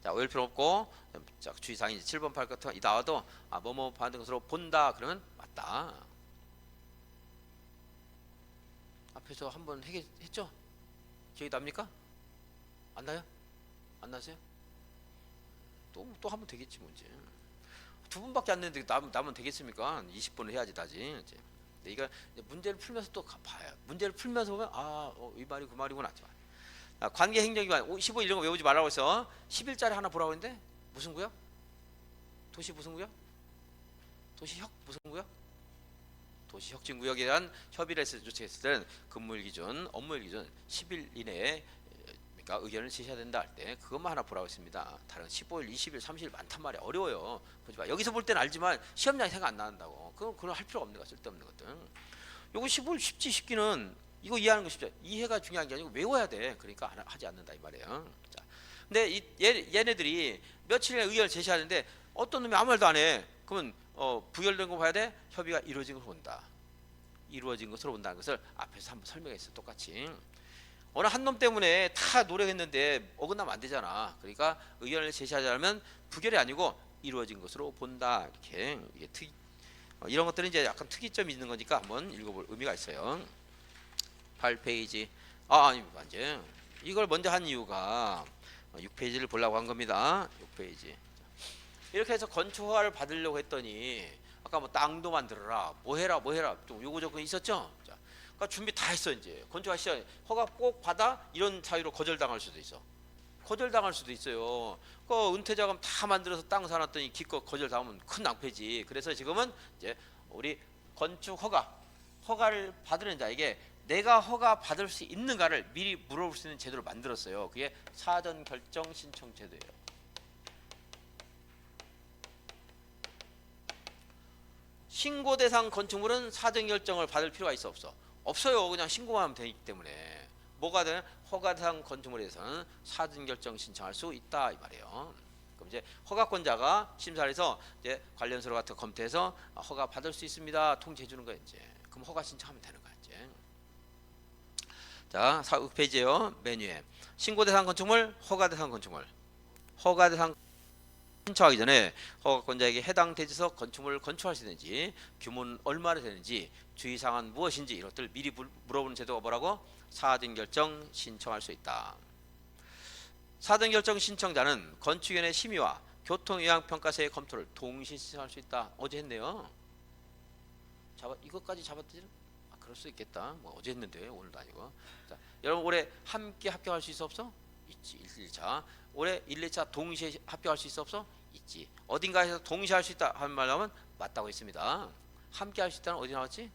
Speaker 1: 자, 외울 필요 없고 자, 주의사항이 7번 8 같은 거 나와도 뭐뭐 받은 것으로 본다 그러면 맞다. 앞에서 한번 했죠? 기억이 납니까? 안 나요? 안 나세요? 또 하면 되겠지 문제. 두 분밖에 안 되는데 나면 되겠습니까? 20분을 해야지 다지. 이제. 이거 문제를 풀면서 또 봐요. 문제를 풀면서 보면 이 말이 그 말이구나. 관계행정기관 15 이런 거 외우지 말라고 해서 11자리 하나 보라고 했는데 무슨 구역? 도시 무슨 구역? 도시혁 무슨 구역? 도시혁신구역에 대한 협의를 조치했을 때는 근무일 기준, 업무일 기준 10일 이내에 그러니까 의견을 제시해야 된다 할 때 그것만 하나 보라고 했습니다. 다른 15일, 20일, 30일 많단 말이야. 어려워요. 보지 마. 여기서 볼 때는 알지만 시험장에 생각 안 나는다고. 그건 할 필요가 없는 거야. 쓸데없는 것들. 요거 15일 쉽지 쉽기는 이거 이해하는 거 쉽죠. 이해가 중요한 게 아니고 외워야 돼. 그러니까 하지 않는다 이 말이에요. 자, 근데 얘네들이 며칠에 의견을 제시하는데 어떤 놈이 아무 말도 안 해. 그러면 부결된 거 봐야 돼. 협의가 이루어진 걸 본다. 이루어진 것으로 본다는 것을 앞에서 한번 설명했어. 똑같이. 어느 한 놈 때문에 다 노력했는데 어긋나면 안 되잖아. 그러니까 의견을 제시하자면 부결이 아니고 이루어진 것으로 본다. 이렇게 이게 이런 것들은 이제 약간 특이점이 있는 거니까 한번 읽어볼 의미가 있어요. 8페이지. 아니 이제 이걸 먼저 한 이유가 6페이지를 보려고 한 겁니다. 6페이지. 이렇게 해서 건축 허가를 받으려고 했더니 아까 뭐 땅도 만들어라, 뭐 해라 좀 요거 저거 있었죠. 자, 그러니까 준비 다 했어 이제. 건축하시죠. 허가 꼭 받아 이런 사유로 거절당할 수도 있어. 거절당할 수도 있어요. 그 은퇴자금 다 만들어서 땅 사놨더니 기껏 거절당하면 큰 낭패지. 그래서 지금은 이제 우리 건축 허가를 받으는 자에게 내가 허가 받을 수 있는가를 미리 물어볼 수 있는 제도를 만들었어요. 그게 사전 결정 신청 제도예요. 신고 대상 건축물은 사전 결정을 받을 필요가 있어 없어? 없어요. 그냥 신고만 하면 되기 때문에. 뭐가 되는 허가 대상 건축물에 대해서는 사전 결정 신청할 수 있다 이 말이에요. 그럼 이제 허가권자가 심사를 해서 이제 관련 서류 같은 거 검토해서 허가 받을 수 있습니다. 통지해 주는 거예요. 이제 그럼 허가 신청하면 되는 거야. 이제 자 4페이지에요. 메뉴에 신고 대상 건축물, 허가 대상 건축물. 허가 대상 신청하기 전에 허가권자에게 해당 대지에서 건축물을 건축할 수 있는지, 규모는 얼마나 되는지, 주의사항은 무엇인지 이런 것들 미리 물어보는 제도가 뭐라고? 사전결정 신청할 수 있다. 사전결정 신청자는 건축위원회 심의와 교통의향평가서의 검토를 동시에 신청할 수 있다. 어제 했네요. 이것까지 잡았지? 그럴 수 있겠다. 뭐 어제 했는데 오늘도 아니고. 자, 여러분 올해 함께 합격할 수 있어 없어? 있지. 1, 2차. 올해 1, 2차 동시에 합격할 수 있어 없어? 있지. 어딘가에서 동시에 할 수 있다 하는 말 나오면 맞다고 했습니다. 함께 할 수 있다는 어디 나왔지?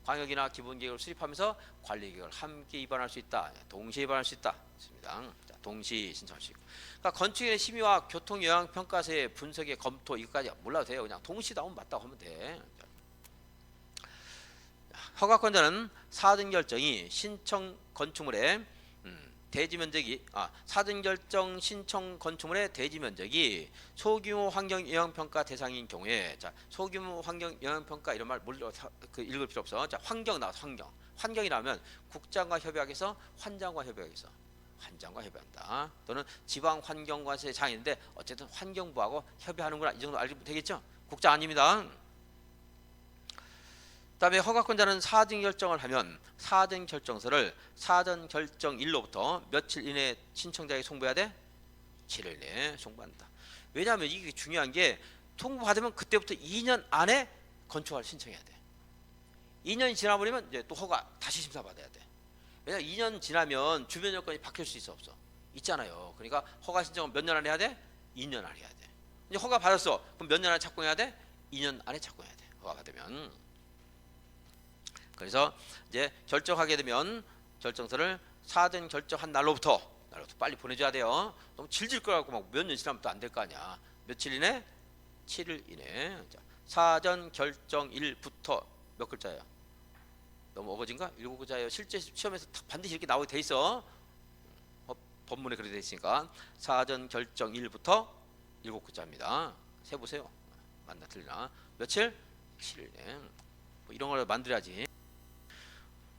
Speaker 1: 광역이나 기본계획을 수립하면서 관리계획을 함께 입안할 수 있다. 동시에 입안할 수 있다. 있습니다. 자, 동시 신청할 수 있고. 그러니까 건축인의 심의와 교통영향평가서의 분석의 검토 이것까지 몰라도 돼요. 그냥 동시 나오면 맞다고 하면 돼. 허가권자는 사전결정이 신청 건축물의 대지 면적이 사전결정 신청 건축물의 대지 면적이 소규모 환경 영향 평가 대상인 경우에, 자 소규모 환경 영향 평가 이런 말 몰라 읽을 필요 없어. 자 환경 나와서 환경이 나오면 국장과 협약해서 환장과 협약해서 환장과 협약한다. 또는 지방 환경관세의 장인데 어쨌든 환경부하고 협의하는구나 이 정도 알면 되겠죠. 국장 아닙니다. 그다음에 허가권자는 사전결정을 하면 사전결정서를 사전결정일로부터 며칠 이내에 신청자에게 송부해야 돼? 7일 내에 송부한다. 왜냐하면 이게 중요한 게 통보받으면 그때부터 2년 안에 건축을 신청해야 돼. 2년이 지나버리면 이제 또 허가 다시 심사받아야 돼. 왜냐하면 2년 지나면 주변 여건이 바뀔 수 있어 없어? 있잖아요. 그러니까 허가 신청은 몇 년 안에 해야 돼? 2년 안에 해야 돼. 이제 허가 받았어. 그럼 몇 년 안에 착공해야 돼? 2년 안에 착공해야 돼. 허가 받으면. 그래서 이제 결정하게 되면 결정서를 사전 결정한 날로부터 빨리 보내줘야 돼요. 너무 질질 끌어갖고 막 몇 년 지나면 또 안 될 거 아니야. 며칠 이내? 7일 이내. 자, 사전 결정일부터 몇 글자예요? 너무 어거진가? 7글자예요. 실제 시험에서 반드시 이렇게 나오게 돼 있어. 법문에 그렇게 돼 있으니까 사전 결정일부터 7글자입니다. 세보세요. 맞나 틀리나? 며칠? 7일 내. 뭐 이런 걸 만들어야지.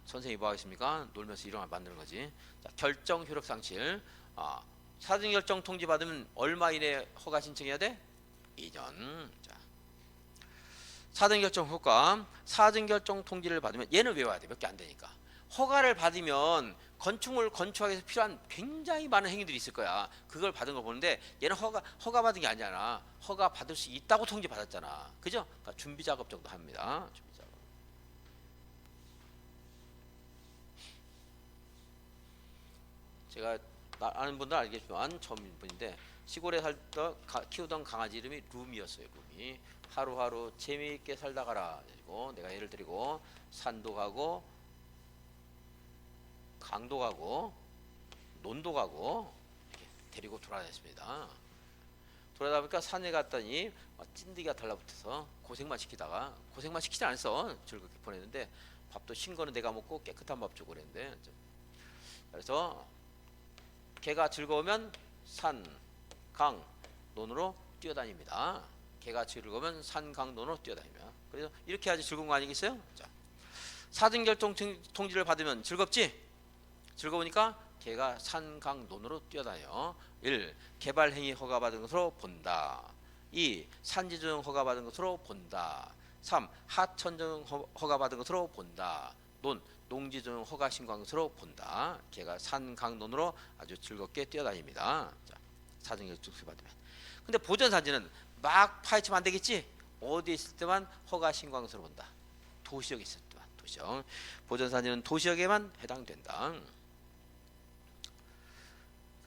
Speaker 1: 선생님이 뭐 하겠습니까? 놀면서 이런 걸 만드는 거지. 자, 결정 효력 상실. 사전 결정 통지 받으면 얼마 이내에 허가 신청해야 돼? 2년. 자, 사전 결정 효과. 사전 결정 통지를 받으면 얘는 외워야 돼. 몇 개 안 되니까. 허가를 받으면 건축물 건축하기 위해서 필요한 굉장히 많은 행위들이 있을 거야. 그걸 받은 걸 보는데 얘는 허가 받은 게 아니잖아. 허가 받을 수 있다고 통지 받았잖아. 그죠? 그러니까 준비 작업 정도 합니다. 준비 작업. 제가 아는 분들 알겠지만 처음인 분인데 시골에 키우던 강아지 이름이 룸이었어요. 룸이 하루하루 재미있게 살다 가라. 그리고 내가 예를 드리고 산도 가고 강도 가고 논도 가고 이렇게 데리고 돌아다녔습니다. 돌아다 보니까 산에 갔더니 찐득이가 달라붙어서 고생만 시키지 않았어. 즐겁게 보냈는데 밥도 신 거는 내가 먹고 깨끗한 밥 주고 그랬는데, 그래서 개가 즐거우면 산, 강, 논으로 뛰어다닙니다. 개가 즐거우면 산, 강, 논으로 뛰어다닙니다. 그래서 이렇게 해야지 즐거운 거 아니겠어요? 자, 사전 결정 통지를 받으면 즐겁지? 즐거우니까 개가 산, 강, 논으로 뛰어다녀. 1. 개발행위 허가받은 것으로 본다. 2. 산지조정 허가받은 것으로 본다. 3. 하천조정 허가받은 것으로 본다. 농지조정 허가 신고한 것으로 본다. 개가 산, 강, 논으로 아주 즐겁게 뛰어다닙니다. 자, 사전 결정 받으면. 근데 보전산지는 막 파헤치면 안 되겠지? 어디에 있을 때만 허가 신고한 것으로 본다. 도시역에 있을 때만. 도시역. 보전산지는 도시역에만 해당된다.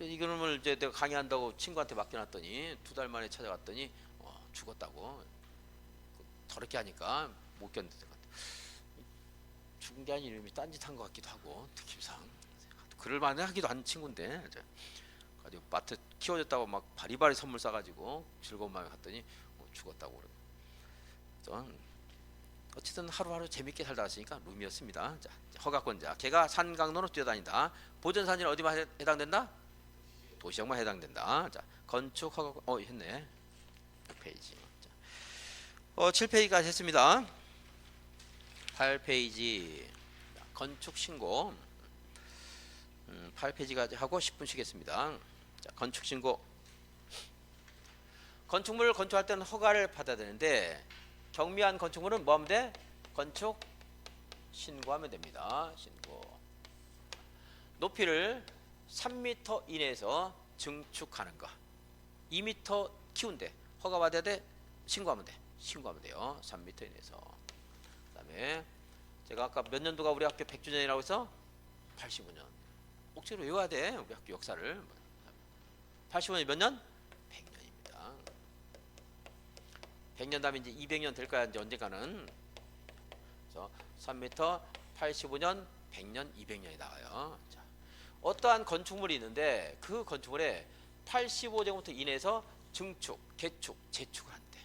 Speaker 1: 이거를 이제 내가 강의한다고 친구한테 맡겨놨더니 2달 만에 찾아갔더니 죽었다고. 더럽게 하니까 못 견디는 것 같아. 죽은 게 아닌 이름이 딴짓한 것 같기도 하고 느낌상 그럴 만하기도 한 친구인데, 가지고 마트 키워줬다고 막 바리바리 선물 싸가지고 즐거운 마음에 갔더니 죽었다고 그러고. 어쨌든 하루하루 재밌게 살다 왔으니까 룸이었습니다. 자, 허가권자 개가 산강로로 뛰어다닌다. 보전산지는 어디만 해당된다? 도시역만 해당된다. 자, 건축 허가 했네. 6페이지. 자, 7페이지까지 했습니다. 8페이지 건축 신고. 8페이지까지 하고 10분 쉬겠습니다. 자, 건축 신고. 건축물을 건축할 때는 허가를 받아야 되는데 경미한 건축물은 뭐 하면 돼? 건축 신고하면 됩니다. 신고. 높이를 3m 이내에서 증축하는 거. 2m 키운데 허가 받아야 돼? 신고하면 돼. 신고하면 돼요. 3m 이내에서. 그다음에 제가 아까 몇 년도가 우리 학교 100주년이라고 해서 85년. 억지로 외워야 돼. 우리 학교 역사를. 85년이 몇 년? 100년입니다. 100년 다음에 이제 200년 될 거야. 이제 언젠가는. 그래서 3m, 85년, 100년, 200년이 나와요. 자, 어떠한 건축물이 있는데 그 건축물에 85제곱미터 이내에서 증축, 개축, 재축을 한대.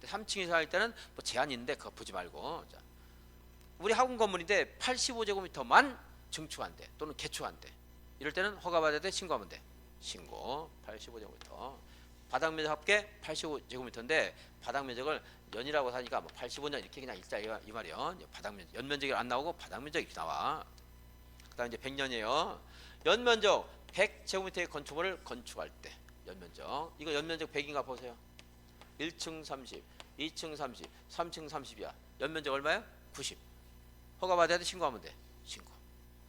Speaker 1: 3층에서 할 때는 뭐 제한이 있는데 그거 보지 말고. 자, 우리 학원 건물인데 85제곱미터만 증축한대 또는 개축한대. 이럴 때는 허가받아야 돼? 신고하면 돼? 신고. 85제곱미터. 바닥 면적 합계 85제곱미터인데 바닥 면적을 연이라고 하니까 뭐 85년 이렇게 그냥 읽자 이 말이요. 바닥 면적, 연 면적이 안 나오고 바닥 면적이 이렇게 나와. 그다음 이제 100년이에요. 연 면적 100제곱미터의 건축물을 건축할 때 연 면적. 이거 연 면적 100인가 보세요. 1층 30, 2층 30, 3층 30이야. 연 면적 얼마야? 90. 허가 받아야 돼? 신고하면 돼? 신고.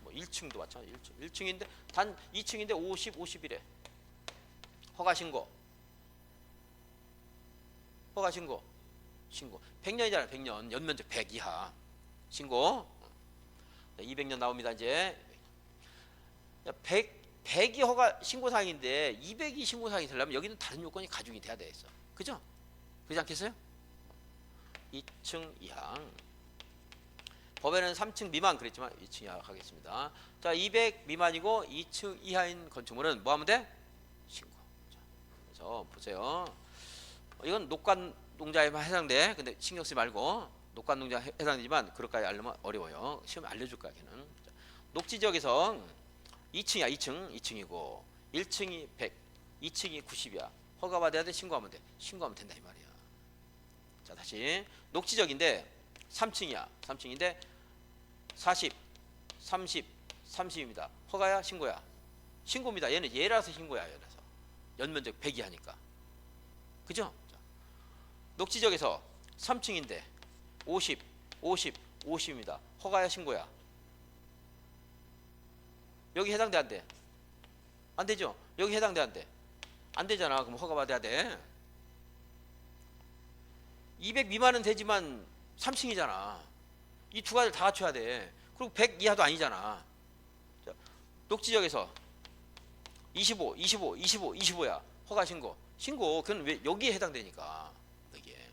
Speaker 1: 뭐 1층도 마찬가지. 1층인데 단 2층인데 50, 50이래. 허가 신고. 허가 신고. 신고. 100년이잖아. 100년. 연면적 100 이하. 신고. 200년 나옵니다. 이제 100이 허가 신고사항인데 200이 신고사항이 되려면 여기는 다른 요건이 가중이 돼야 되겠어. 그죠? 그렇지 않겠어요? 2층 이하. 법에는 3층 미만 그랬지만 2층 이하 하겠습니다. 자, 200 미만이고 2층 이하인 건축물은 뭐 하면 돼? 신고. 자, 그래서 보세요. 이건 녹관 농자에만 해당돼. 근데 신경 쓰지 말고 녹관 농자 해당되지만 그것까지 알려면 어려워요. 시험에 알려줄 거야 걔는. 자, 녹지 지역에서 2층이야. 2층이고 1층이 100, 2층이 90이야. 허가 받아야 돼? 신고하면 돼? 신고하면 된다 이 말이야. 자, 다시 녹지 지역인데 3층이야. 3층인데 40, 30, 30입니다. 허가야? 신고야? 신고입니다. 얘는 얘라서 신고야. 얘라서 연면적 100이 하니까. 그죠? 자, 녹지 지역에서 3층인데 50, 50, 50입니다. 허가야? 신고야? 여기 해당돼 안 돼? 안 되죠? 여기 해당돼 안 돼? 안 되잖아. 그럼 허가 받아야 돼. 200 미만은 되지만 3층이잖아. 이 두 가지를 다 갖춰야 돼. 그리고 100 이하도 아니잖아. 자, 녹지 지역에서 25, 25, 25, 25야. 허가 신고. 신고. 그건 왜 여기에 해당되니까. 여기에.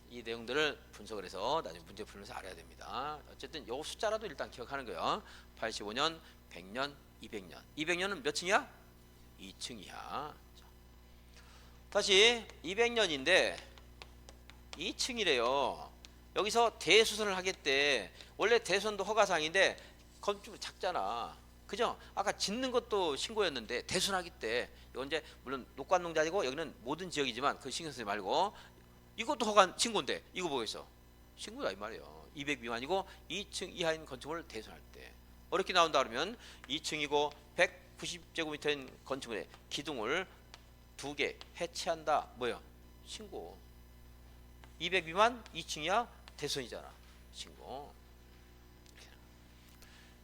Speaker 1: 이 내용들을 분석을 해서 나중에 문제 풀면서 알아야 됩니다. 어쨌든 요 숫자라도 일단 기억하는 거예요. 85년, 100년, 200년. 200년은 몇 층이야? 2층 이하. 다시 200년인데 2층이래요. 여기서 대수선을 하겠대. 원래 대수선도 허가사항인데 건축 작잖아. 그죠? 아까 짓는 것도 신고였는데 대수선하기 때 이건 이제 물론 녹관농자이고 여기는 모든 지역이지만 그 신경 쓰지 말고 이것도 허가 신고인데 이거 보겠어. 신고다 이 말이에요. 200 미만이고 2층 이하인 건축물을 대수선할 때 어렵게 나온다 그러면 2층이고 190제곱미터인 건축물에 기둥을 2개 해체한다. 뭐야? 신고. 200 미만 2층이야? 대수선이잖아. 신고.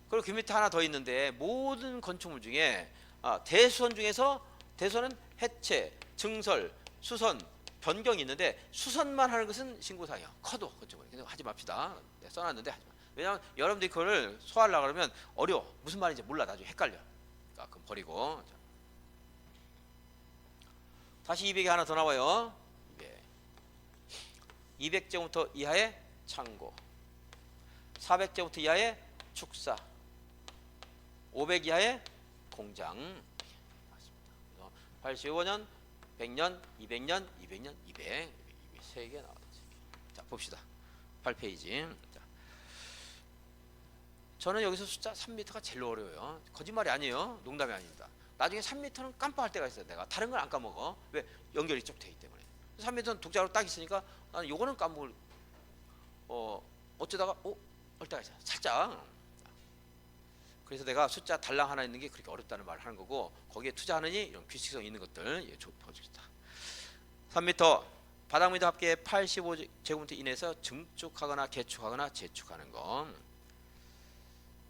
Speaker 1: 그리고 그 밑에 하나 더 있는데 모든 건축물 중에 대수선 중에서 대수선은 해체, 증설, 수선, 변경이 있는데 수선만 하는 것은 신고사항이야. 커도 건축물. 근데 하지 맙시다. 내가 써놨는데 하지 마. 왜냐면 여러분들이 그거를 소화하려고 그러면 어려워. 무슨 말인지 몰라. 나중에 헷갈려. 그러니까 그럼 버리고. 다시 200이 하나 더 나와요. 200제곱미터 이하의 창고, 400제곱미터 이하의 축사, 500 이하의 공장. 85년, 100년, 200년, 200년, 200. 3개 나왔지. 자, 봅시다. 8페이지. 자, 저는 여기서 숫자 3m가 제일 어려워요. 거짓말이 아니에요. 농담이 아닙니다. 나중에 3m는 깜빡할 때가 있어요. 내가 다른 걸 안 까먹어. 왜? 연결이 쭉 돼 있기 때문에. 3m는 독자로 딱 있으니까 나는 요거는 까먹을 어쩌다가 할 때가 있어요. 살짝. 그래서 내가 숫자 달랑 하나 있는 게 그렇게 어렵다는 말을 하는 거고, 거기에 투자하느니 이런 규칙성 있는 것들 보여주겠다. 3m 바닥 미터 합계 85제곱미터 이내에서 증축하거나 개축하거나 재축하는 거.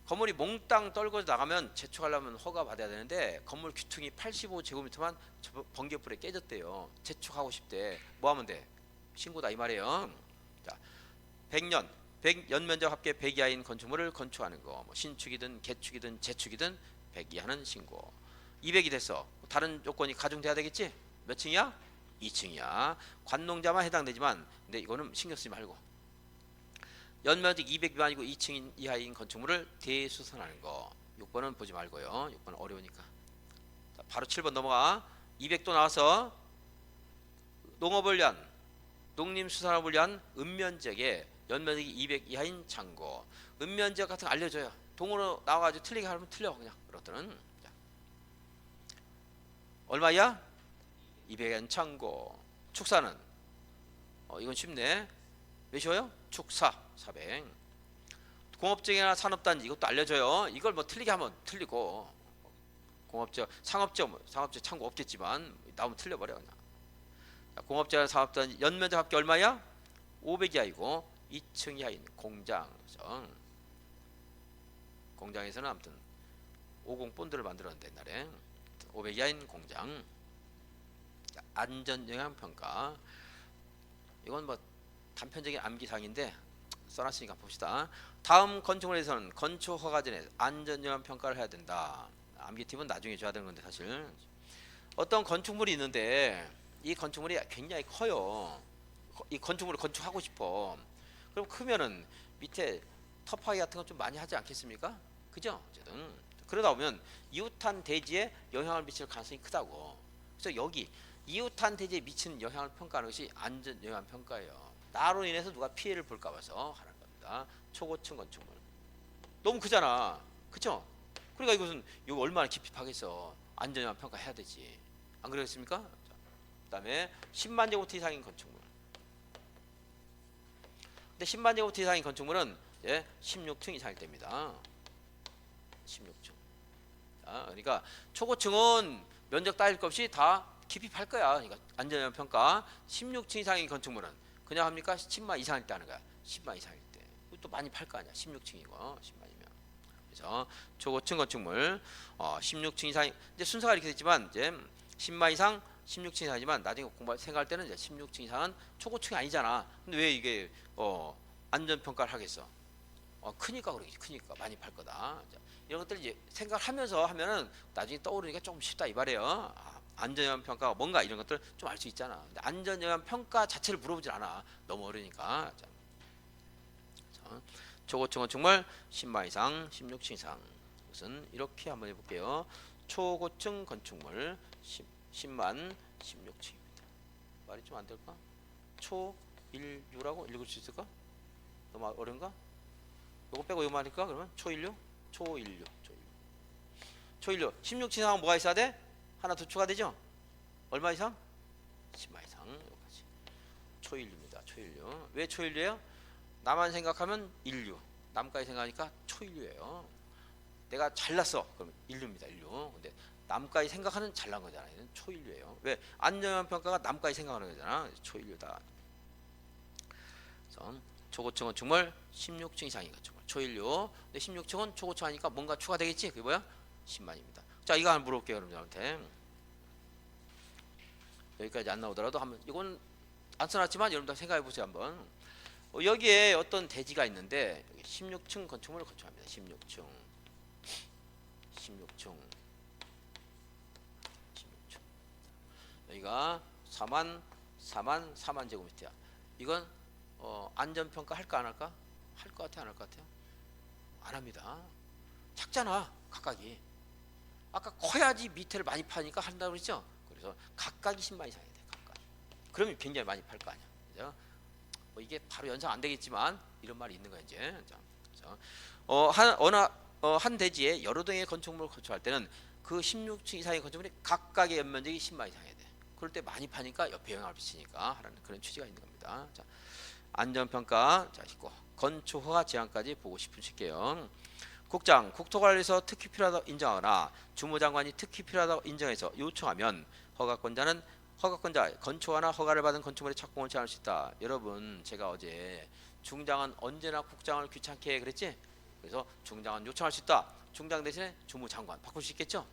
Speaker 1: 건물이 몽땅 떨궈 나가면 재축하려면 허가 받아야 되는데 건물 규퉁이 85제곱미터만 번개불에 깨졌대요. 재축하고 싶대. 뭐 하면 돼? 신고다 이 말이에요. 자, 100년 면적 합계 100 이하인 건축물을 건축하는 거. 뭐 신축이든 개축이든 재축이든 100 이하는 신고. 200이 됐어. 다른 요건이 가중돼야 되겠지? 몇 층이야? 2층이야. 관농자만 해당되지만 근데 이거는 신경 쓰지 말고. 연면적 200 미만이고 2층 이하인 건축물을 대수선하는 거. 6번은 보지 말고요. 6번은 어려우니까. 자, 바로 7번 넘어가. 200도 나와서 농업을 위한 농림수산업을 위한 읍면적에 연면적이 200 이하인 창고. 읍면적 같은 거 알려줘요. 동으로 나와가지고 틀리게 하면 틀려 그냥. 그렇더는. 자. 얼마야? 200엔 창고. 축사는 이건 쉽네. 몇 쉬워요? 축사 400. 공업적이나 산업단지 이것도 알려줘요. 이걸 뭐 틀리게 하면 틀리고, 공업적, 상업적, 상업적 창고 없겠지만 나오면 틀려버려 그냥. 공업적이나 산업단지 연면적 합계 얼마야? 500 이하이고 2층 이하인 공장. 공장에서는 아무튼 50 본드를 만들었는데 옛날에 500 이하인 공장. 안전영향평가. 이건 뭐 단편적인 암기사항인데 써놨으니까 봅시다. 다음 건축물에서는 건축 허가 전에 안전영향평가를 해야 된다. 암기 팁은 나중에 줘야 되는 건데 사실 어떤 건축물이 있는데 이 건축물이 굉장히 커요. 이 건축물을 건축하고 싶어. 그럼 크면은 밑에 터파기 같은 거 좀 많이 하지 않겠습니까? 그죠? 어쨌든 그러다 보면 이웃한 대지에 영향을 미칠 가능성이 크다고. 그래서 여기 이웃한 대지에 미치는 영향을 평가하는 것이 안전영향평가예요. 나로 인해서 누가 피해를 볼까 봐서 하는 겁니다. 초고층 건축물 너무 크잖아. 그쵸? 그러니까 이것은 이거 얼마나 깊이 파겠어. 안전영향평가 해야 되지. 안 그러겠습니까? 그 다음에 10만 제곱미터 이상인 건축물. 근데 10만 제곱미터 이상인 건축물은 이제 16층 이상일 때입니다. 16층. 자, 그러니까 초고층은 면적 따질 것 없이 다 깊이 팔 거야. 그러니까 안전영향평가 16층 이상인 건축물은 그냥 합니까? 10만 이상일 때 하는 거야. 10만 이상일 때. 또 많이 팔 거 아니야. 16층이고 10만이면. 그래서 초고층 건축물 16층 이상. 이제 순서가 이렇게 됐지만 이제 10만 이상 16층 이상이지만 나중에 생각할 때는 이제 16층 이상은 초고층이 아니잖아. 근데 왜 이게 안전평가를 하겠어? 크니까 그러겠지. 크니까 많이 팔 거다. 자, 이런 것들 이제 생각하면서 하면은 나중에 떠오르니까 조금 쉽다 이 말이에요. 안전영향평가가 뭔가 이런 것들 좀 알 수 있잖아. 근데 안전영향평가 자체를 물어보질 않아. 너무 어려우니까. 자, 초고층 건축물 10만 이상 16층 이상. 이것은 이렇게 한번 해볼게요. 초고층 건축물 10만 16층입니다. 말이 좀 안 될까? 초일류라고 읽을 수 있을까? 너무 어려운가? 요거 빼고 이거 말일까? 그러면 초일류? 초일류 16층 이상은 뭐가 있어야 돼? 하나 더 추가되죠? 얼마 이상? 10만 이상. 여기까지. 초일류입니다. 초일류. 왜 초일류예요? 나만 생각하면 인류, 남까지 생각하니까 초인류예요. 내가 잘났어. 그럼 인류입니다. 인류. 근데 남까지 생각하는 잘난 거잖아요. 이건 초인류예요. 왜? 안전영향평가가 남까지 생각하는 거잖아. 초인류다. 그래서 초고층 건축물 16층 이상인 건축물 초인류. 근데 16층은 초고층 하니까 뭔가 추가되겠지? 그게 뭐야? 10만입니다. 자, 이거 한번 물어볼게요. 여러분들한테. 여기까지 안 나오더라도 한번, 이건 안 써놨지만 여러분들 생각해 보세요. 한번. 여기에 어떤 대지가 있는데 16층 건축물을 건축합니다. 16층 여기가 4만 제곱미터야. 이건 안전평가 할까 안 할까? 할 것 같아 안 할 것 같아요? 안 합니다. 작잖아 각각이. 아까 커야지 밑에를 많이 파니까 한다고 그랬죠. 그래서 각각이 10만 이상이 돼. 각각. 그러면 굉장히 많이 팔 거 아니야. 그죠? 뭐 이게 바로 연상 안 되겠지만 이런 말이 있는 거야 이제. 자, 그래서 한 대지에 여러 동의 건축물을 건축할 때는 그 16층 이상의 건축물이 각각의 연면적이 10만 이상해야 돼. 그럴 때 많이 파니까 옆에 영향을 미치니까 하라는 그런 취지가 있는 겁니다. 자, 안전평가 자 있고 건축 허가 제한까지 보고 싶으실게요. 국장, 국토관리에서 특히 필요하다고 인정하거나 주무장관이 특히 필요하다고 인정해서 요청하면 허가권자 건축허나 허가를 받은 건축물의 착공을 제한할 수 있다. 여러분 제가 어제 중장은 언제나 국장을 귀찮게 해 그랬지? 그래서 중장은 요청할 수 있다. 중장 대신에 주무장관 바꿀 수 있겠죠?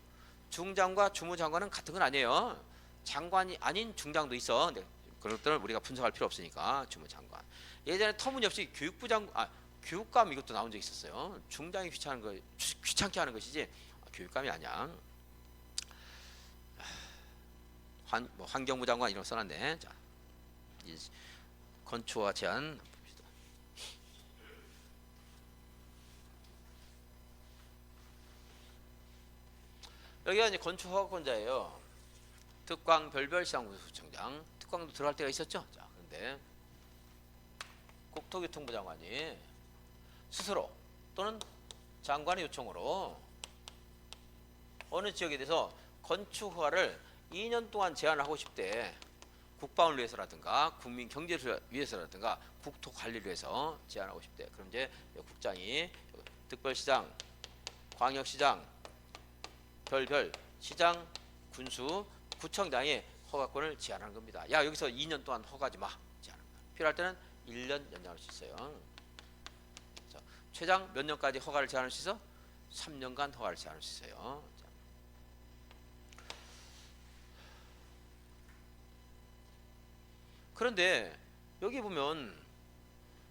Speaker 1: 중장과 주무장관은 같은 건 아니에요. 장관이 아닌 중장도 있어. 근데 그런 것들을 우리가 분석할 필요 없으니까 주무장관. 예전에 터무니없이 교육감 이것도 나온 적 있었어요. 중장이 귀찮게 하는 것이지 교육감이 아니야. 환경부 장관 이런 거 써놨네. 자, 건축허가 제한 봅시다. 여기가 이제 건축허가권자예요. 특광 별별 시장군수청장. 특광도 들어갈 때가 있었죠. 자, 그런데 국토교통부 장관이 스스로 또는 장관의 요청으로 어느 지역에 대해서 건축허가를 2년 동안 제한하고 싶대. 국방을 위해서라든가 국민 경제를 위해서라든가 국토 관리를 위해서 제한하고 싶대. 그럼 이제 국장이 특별시장, 광역시장, 별별 시장, 군수, 구청장이 허가권을 제한하는 겁니다. 야 여기서 2년 동안 허가하지 마. 제한하는 거야. 필요할 때는 1년 연장할 수 있어요. 최장 몇 년까지 허가를 제한할 수 있어? 3년간 허가를 제한할 수 있어요. 그런데 여기 보면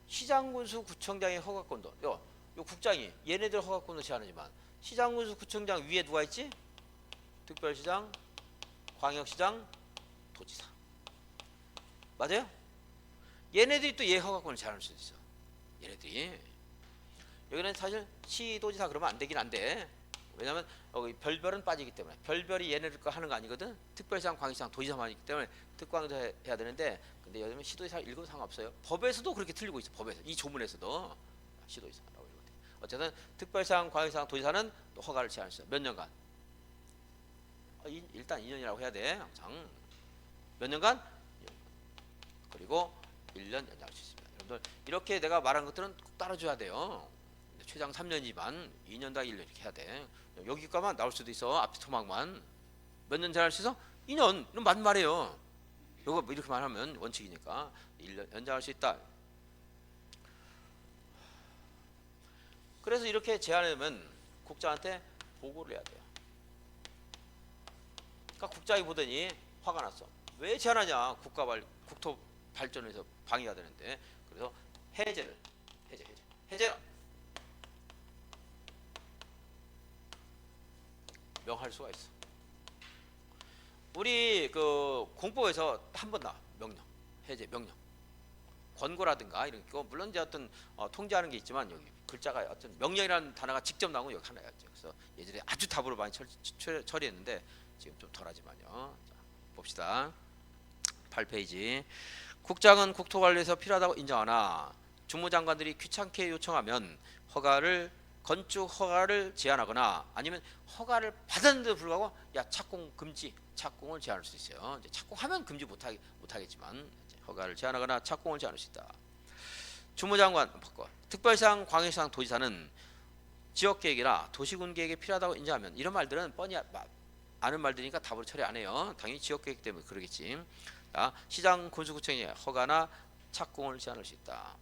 Speaker 1: 시장군수 구청장의 허가권도 요 국장이 얘네들 허가권도 제한하지만 시장군수 구청장 위에 누가 있지? 특별시장, 광역시장, 도지사. 맞아요? 얘네들이 또 얘 허가권을 제한할 수 있어. 얘네들이 여기는 사실 시도지사 그러면 안 되긴 한데 왜냐면 여기 별별은 빠지기 때문에 별별이 얘네들 거 하는 거 아니거든. 특별시장, 광역시장, 도지사만 있기 때문에 특광도 해야 되는데 근데 여기는 시도지사 읽어도 상관없어요. 법에서도 그렇게 틀리고 있어. 법에서 이 조문에서도 시도지사라고 읽거든. 어쨌든 특별시장, 광역시장, 도지사는 또 허가를 제한할 수 있어. 몇 년간? 일단 2년이라고 해야 돼. 항상 몇 년간? 그리고 1년 연장할 수 있습니다. 여러분들 이렇게 내가 말한 것들은 꼭 따라줘야 돼요. 최장 3년이지만 2년 다 1년 이렇게 해야 돼. 여기 거만 나올 수도 있어. 앞에 토막만. 몇 년 제한할 수 있어? 2년. 이건 맞는 말이에요. 이거 이렇게 말하면 원칙이니까 1년 연장할 수 있다. 그래서 이렇게 제한하면 국장한테 보고를 해야 돼요. 그러니까 국장이 보더니 화가 났어. 왜 제한하냐? 국토 발전에서 방해가 되는데. 그래서 해제. 명할 수가 있어. 우리 그 공법에서 한 번 나와. 명령, 해제, 명령, 권고라든가 이런 거 물론 이제 어떤 통제하는 게 있지만 여기 글자가 어떤 명령이라는 단어가 직접 나오고 여기 하나였죠. 그래서 예전에 아주 답으로 많이 처리했는데 지금 좀 덜하지만요. 자, 봅시다. 8페이지. 국장은 국토관리에서 필요하다고 인정하나 주무장관들이 귀찮게 요청하면 건축 허가를 제한하거나 아니면 허가를 받았는데도 불구하고 착공 금지, 착공을 제한할 수 있어요. 이제 착공하면 금지 못하겠지만 허가를 제한하거나 착공을 제한할 수 있다. 주무장관 바꿔. 특별시장, 광역시장, 도지사는 지역계획이나 도시군계획에 필요하다고 인정하면 이런 말들은 뻔히 아는 말들이니까 답으로 처리 안 해요. 당연히 지역계획 때문에 그러겠지. 자, 시장, 군수구청이 허가나 착공을 제한할 수 있다.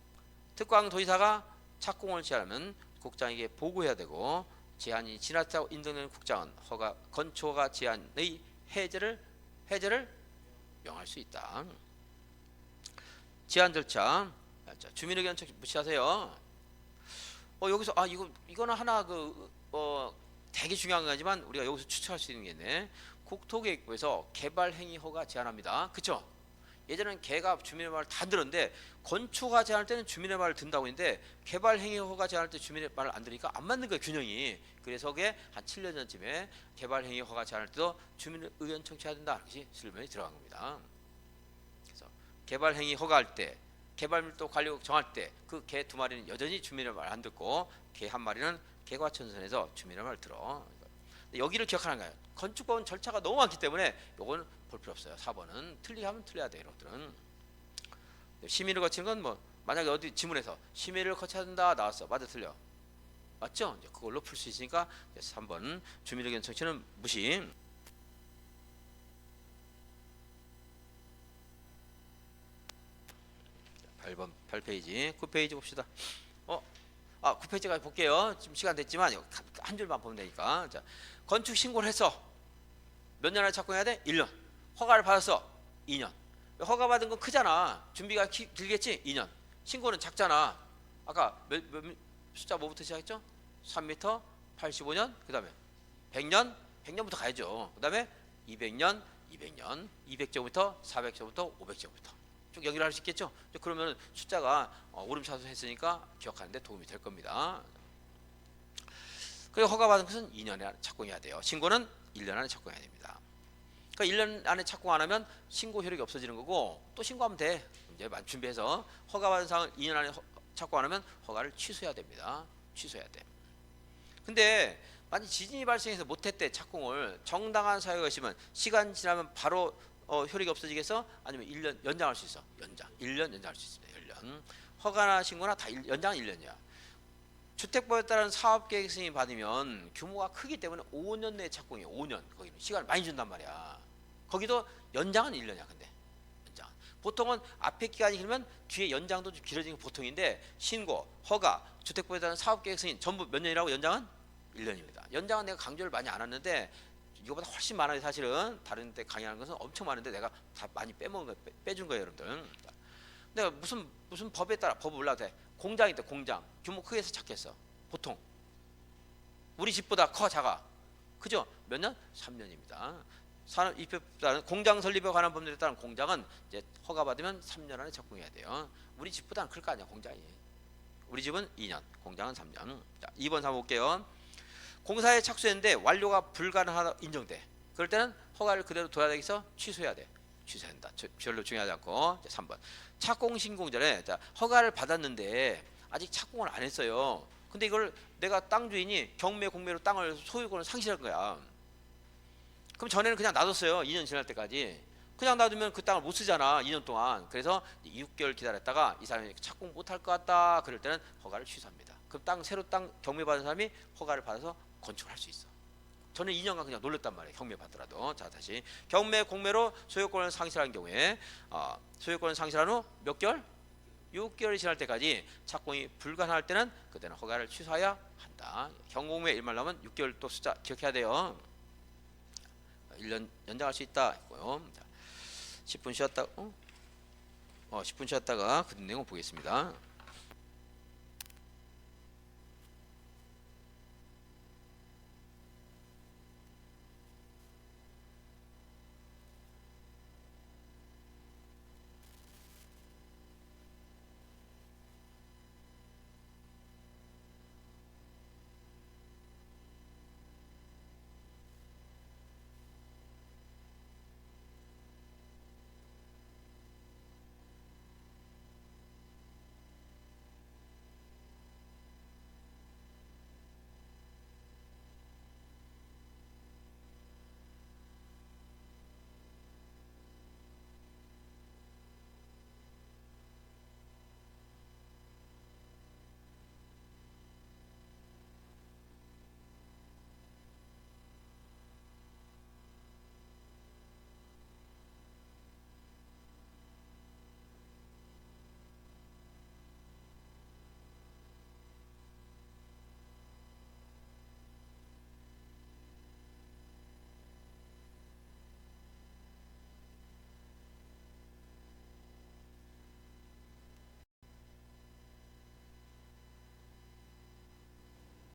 Speaker 1: 특광 도지사가 착공을 제한하면 국장에게 보고해야 되고 제한이 지났다고 인정되는 국장은 건축허가 제한의 해제를 명할 수 있다. 제한 절차. 주민 의견 무시하세요. 여기서 이거는 하나 되게 중요한 거지만 우리가 여기서 추측할 수 있는 게 있네. 국토계획부에서 개발행위 허가 제한합니다. 그쵸? 예전에는 개가 주민의 말을 다 들었는데 건축허가 제한할 때는 주민의 말을 듣는다고 했는데 개발행위 허가 제한할 때 주민의 말을 안 들으니까 안 맞는 거예요, 균형이. 그래서 그게 한 7년 전쯤에 개발행위 허가 제한할 때도 주민의 의견 청취해야 된다. 그것이 슬면이 들어간 겁니다. 그래서 개발행위 허가할 때 개발밀도 관리국 정할 때 그 개 두 마리는 여전히 주민의 말 안 듣고 개 한 마리는 개과천선에서 주민의 말을 들어. 여기를 기억하는 거예요. 건축법은 절차가 너무 많기 때문에 요거는 볼 필요 없어요. 4번은 틀리게 하면 틀려야 돼. 이런 것들은 심의를 거치는 건 뭐 만약에 어디 지문에서 심의를 거쳐야 된다 나왔어. 맞아 틀려? 맞죠? 이제 그걸로 풀 수 있으니까 3번 주민 의견 청취는 무시. 8번 8페이지 9페이지 봅시다. 9페이지까지 볼게요. 지금 시간 됐지만 한 줄만 보면 되니까. 자, 건축 신고를 했어. 몇 년 안에 착공해야 돼? 1년. 허가를 받았어. 2년. 허가 받은 건 크잖아. 준비가 길겠지? 2년. 신고는 작잖아. 아까 숫자 뭐부터 시작했죠? 3m, 85년, 그 다음에 100년, 100년부터 가야죠. 그 다음에 200년, 200년, 200제곱미터, 400제곱미터, 500제곱미터. 쭉 연결할 수 있겠죠? 그러면 숫자가 오름차순 했으니까 기억하는데 도움이 될 겁니다. 그리고 허가받은 것은 2년 안에 착공해야 돼요. 신고는 1년 안에 착공해야 됩니다. 그러니까 1년 안에 착공 안 하면 신고 효력이 없어지는 거고 또 신고하면 돼. 이제 준비해서 허가받은 사항을 2년 안에 착공 안 하면 허가를 취소해야 됩니다. 취소해야 돼. 근데 만약 지진이 발생해서 못했대 착공을 정당한 사유가 있으면 시간 지나면 바로 효력이 없어지겠어? 아니면 1년 연장할 수 있어. 연장. 1년 연장할 수 있습니다. 1년. 허가나 신고나 다 연장은 1년이야. 주택법에 따른 사업계획 승인 받으면 규모가 크기 때문에 5년 내에 착공이에요. 5년. 거기는 시간을 많이 준단 말이야. 거기도 연장은 1년이야. 근데 연장. 보통은 앞에 기간이 길면 뒤에 연장도 좀 길어지는 게 보통인데 신고, 허가, 주택법에 따른 사업계획 승인 전부 몇 년이라고? 연장은 1년입니다. 연장은 내가 강조를 많이 안 했는데 이거보다 훨씬 많아요. 사실은 다른 데 강의하는 것은 엄청 많은데 내가 다 많이 빼준 거예요, 여러분들. 내가 무슨 법에 따라 법을 몰라도 돼. 공장이 있다. 공장 규모 크게서 작겠어. 보통 우리 집보다 커 작아. 그죠? 몇 년? 3년입니다. 산업 입법 따른 공장 설립에 관한 법률에 따른 공장은 이제 허가 받으면 3년 안에 착공해야 돼요. 우리 집보다는 클 거 아니야 공장이. 우리 집은 2년, 공장은 3년. 자, 2번 3번 볼게요. 공사에 착수했는데 완료가 불가능하다 인정돼. 그럴 때는 허가를 그대로 둬야 되겠어? 취소해야 돼. 취소한다. 별로 중요하지 않고. 3번 착공 신고 전에 허가를 받았는데 아직 착공을 안 했어요. 근데 이걸 내가 땅 주인이 경매 공매로 땅을 소유권을 상실한 거야. 그럼 전에는 그냥 놔뒀어요. 2년 지날 때까지. 그냥 놔두면 그 땅을 못 쓰잖아. 2년 동안. 그래서 6개월 기다렸다가 이 사람이 착공 못할 것 같다. 그럴 때는 허가를 취소합니다. 그럼 새로 땅 경매 받은 사람이 허가를 받아서 건축을 할 수 있어. 저는 2년간 그냥 놀렸단 말이에요. 경매 받더라도. 자, 다시 경매 공매로 소유권을 상실한 경우에 소유권을 상실한 후 몇 개월? 6개월이 지날 때까지 착공이 불가능할 때는 그때는 허가를 취소해야 한다. 경공매 일말 나오면 6개월 또 숫자 기억해야 돼요. 1년 연장할 수 있다 했고요. 10분 쉬었다. 10분 쉬었다가 그 내용 보겠습니다.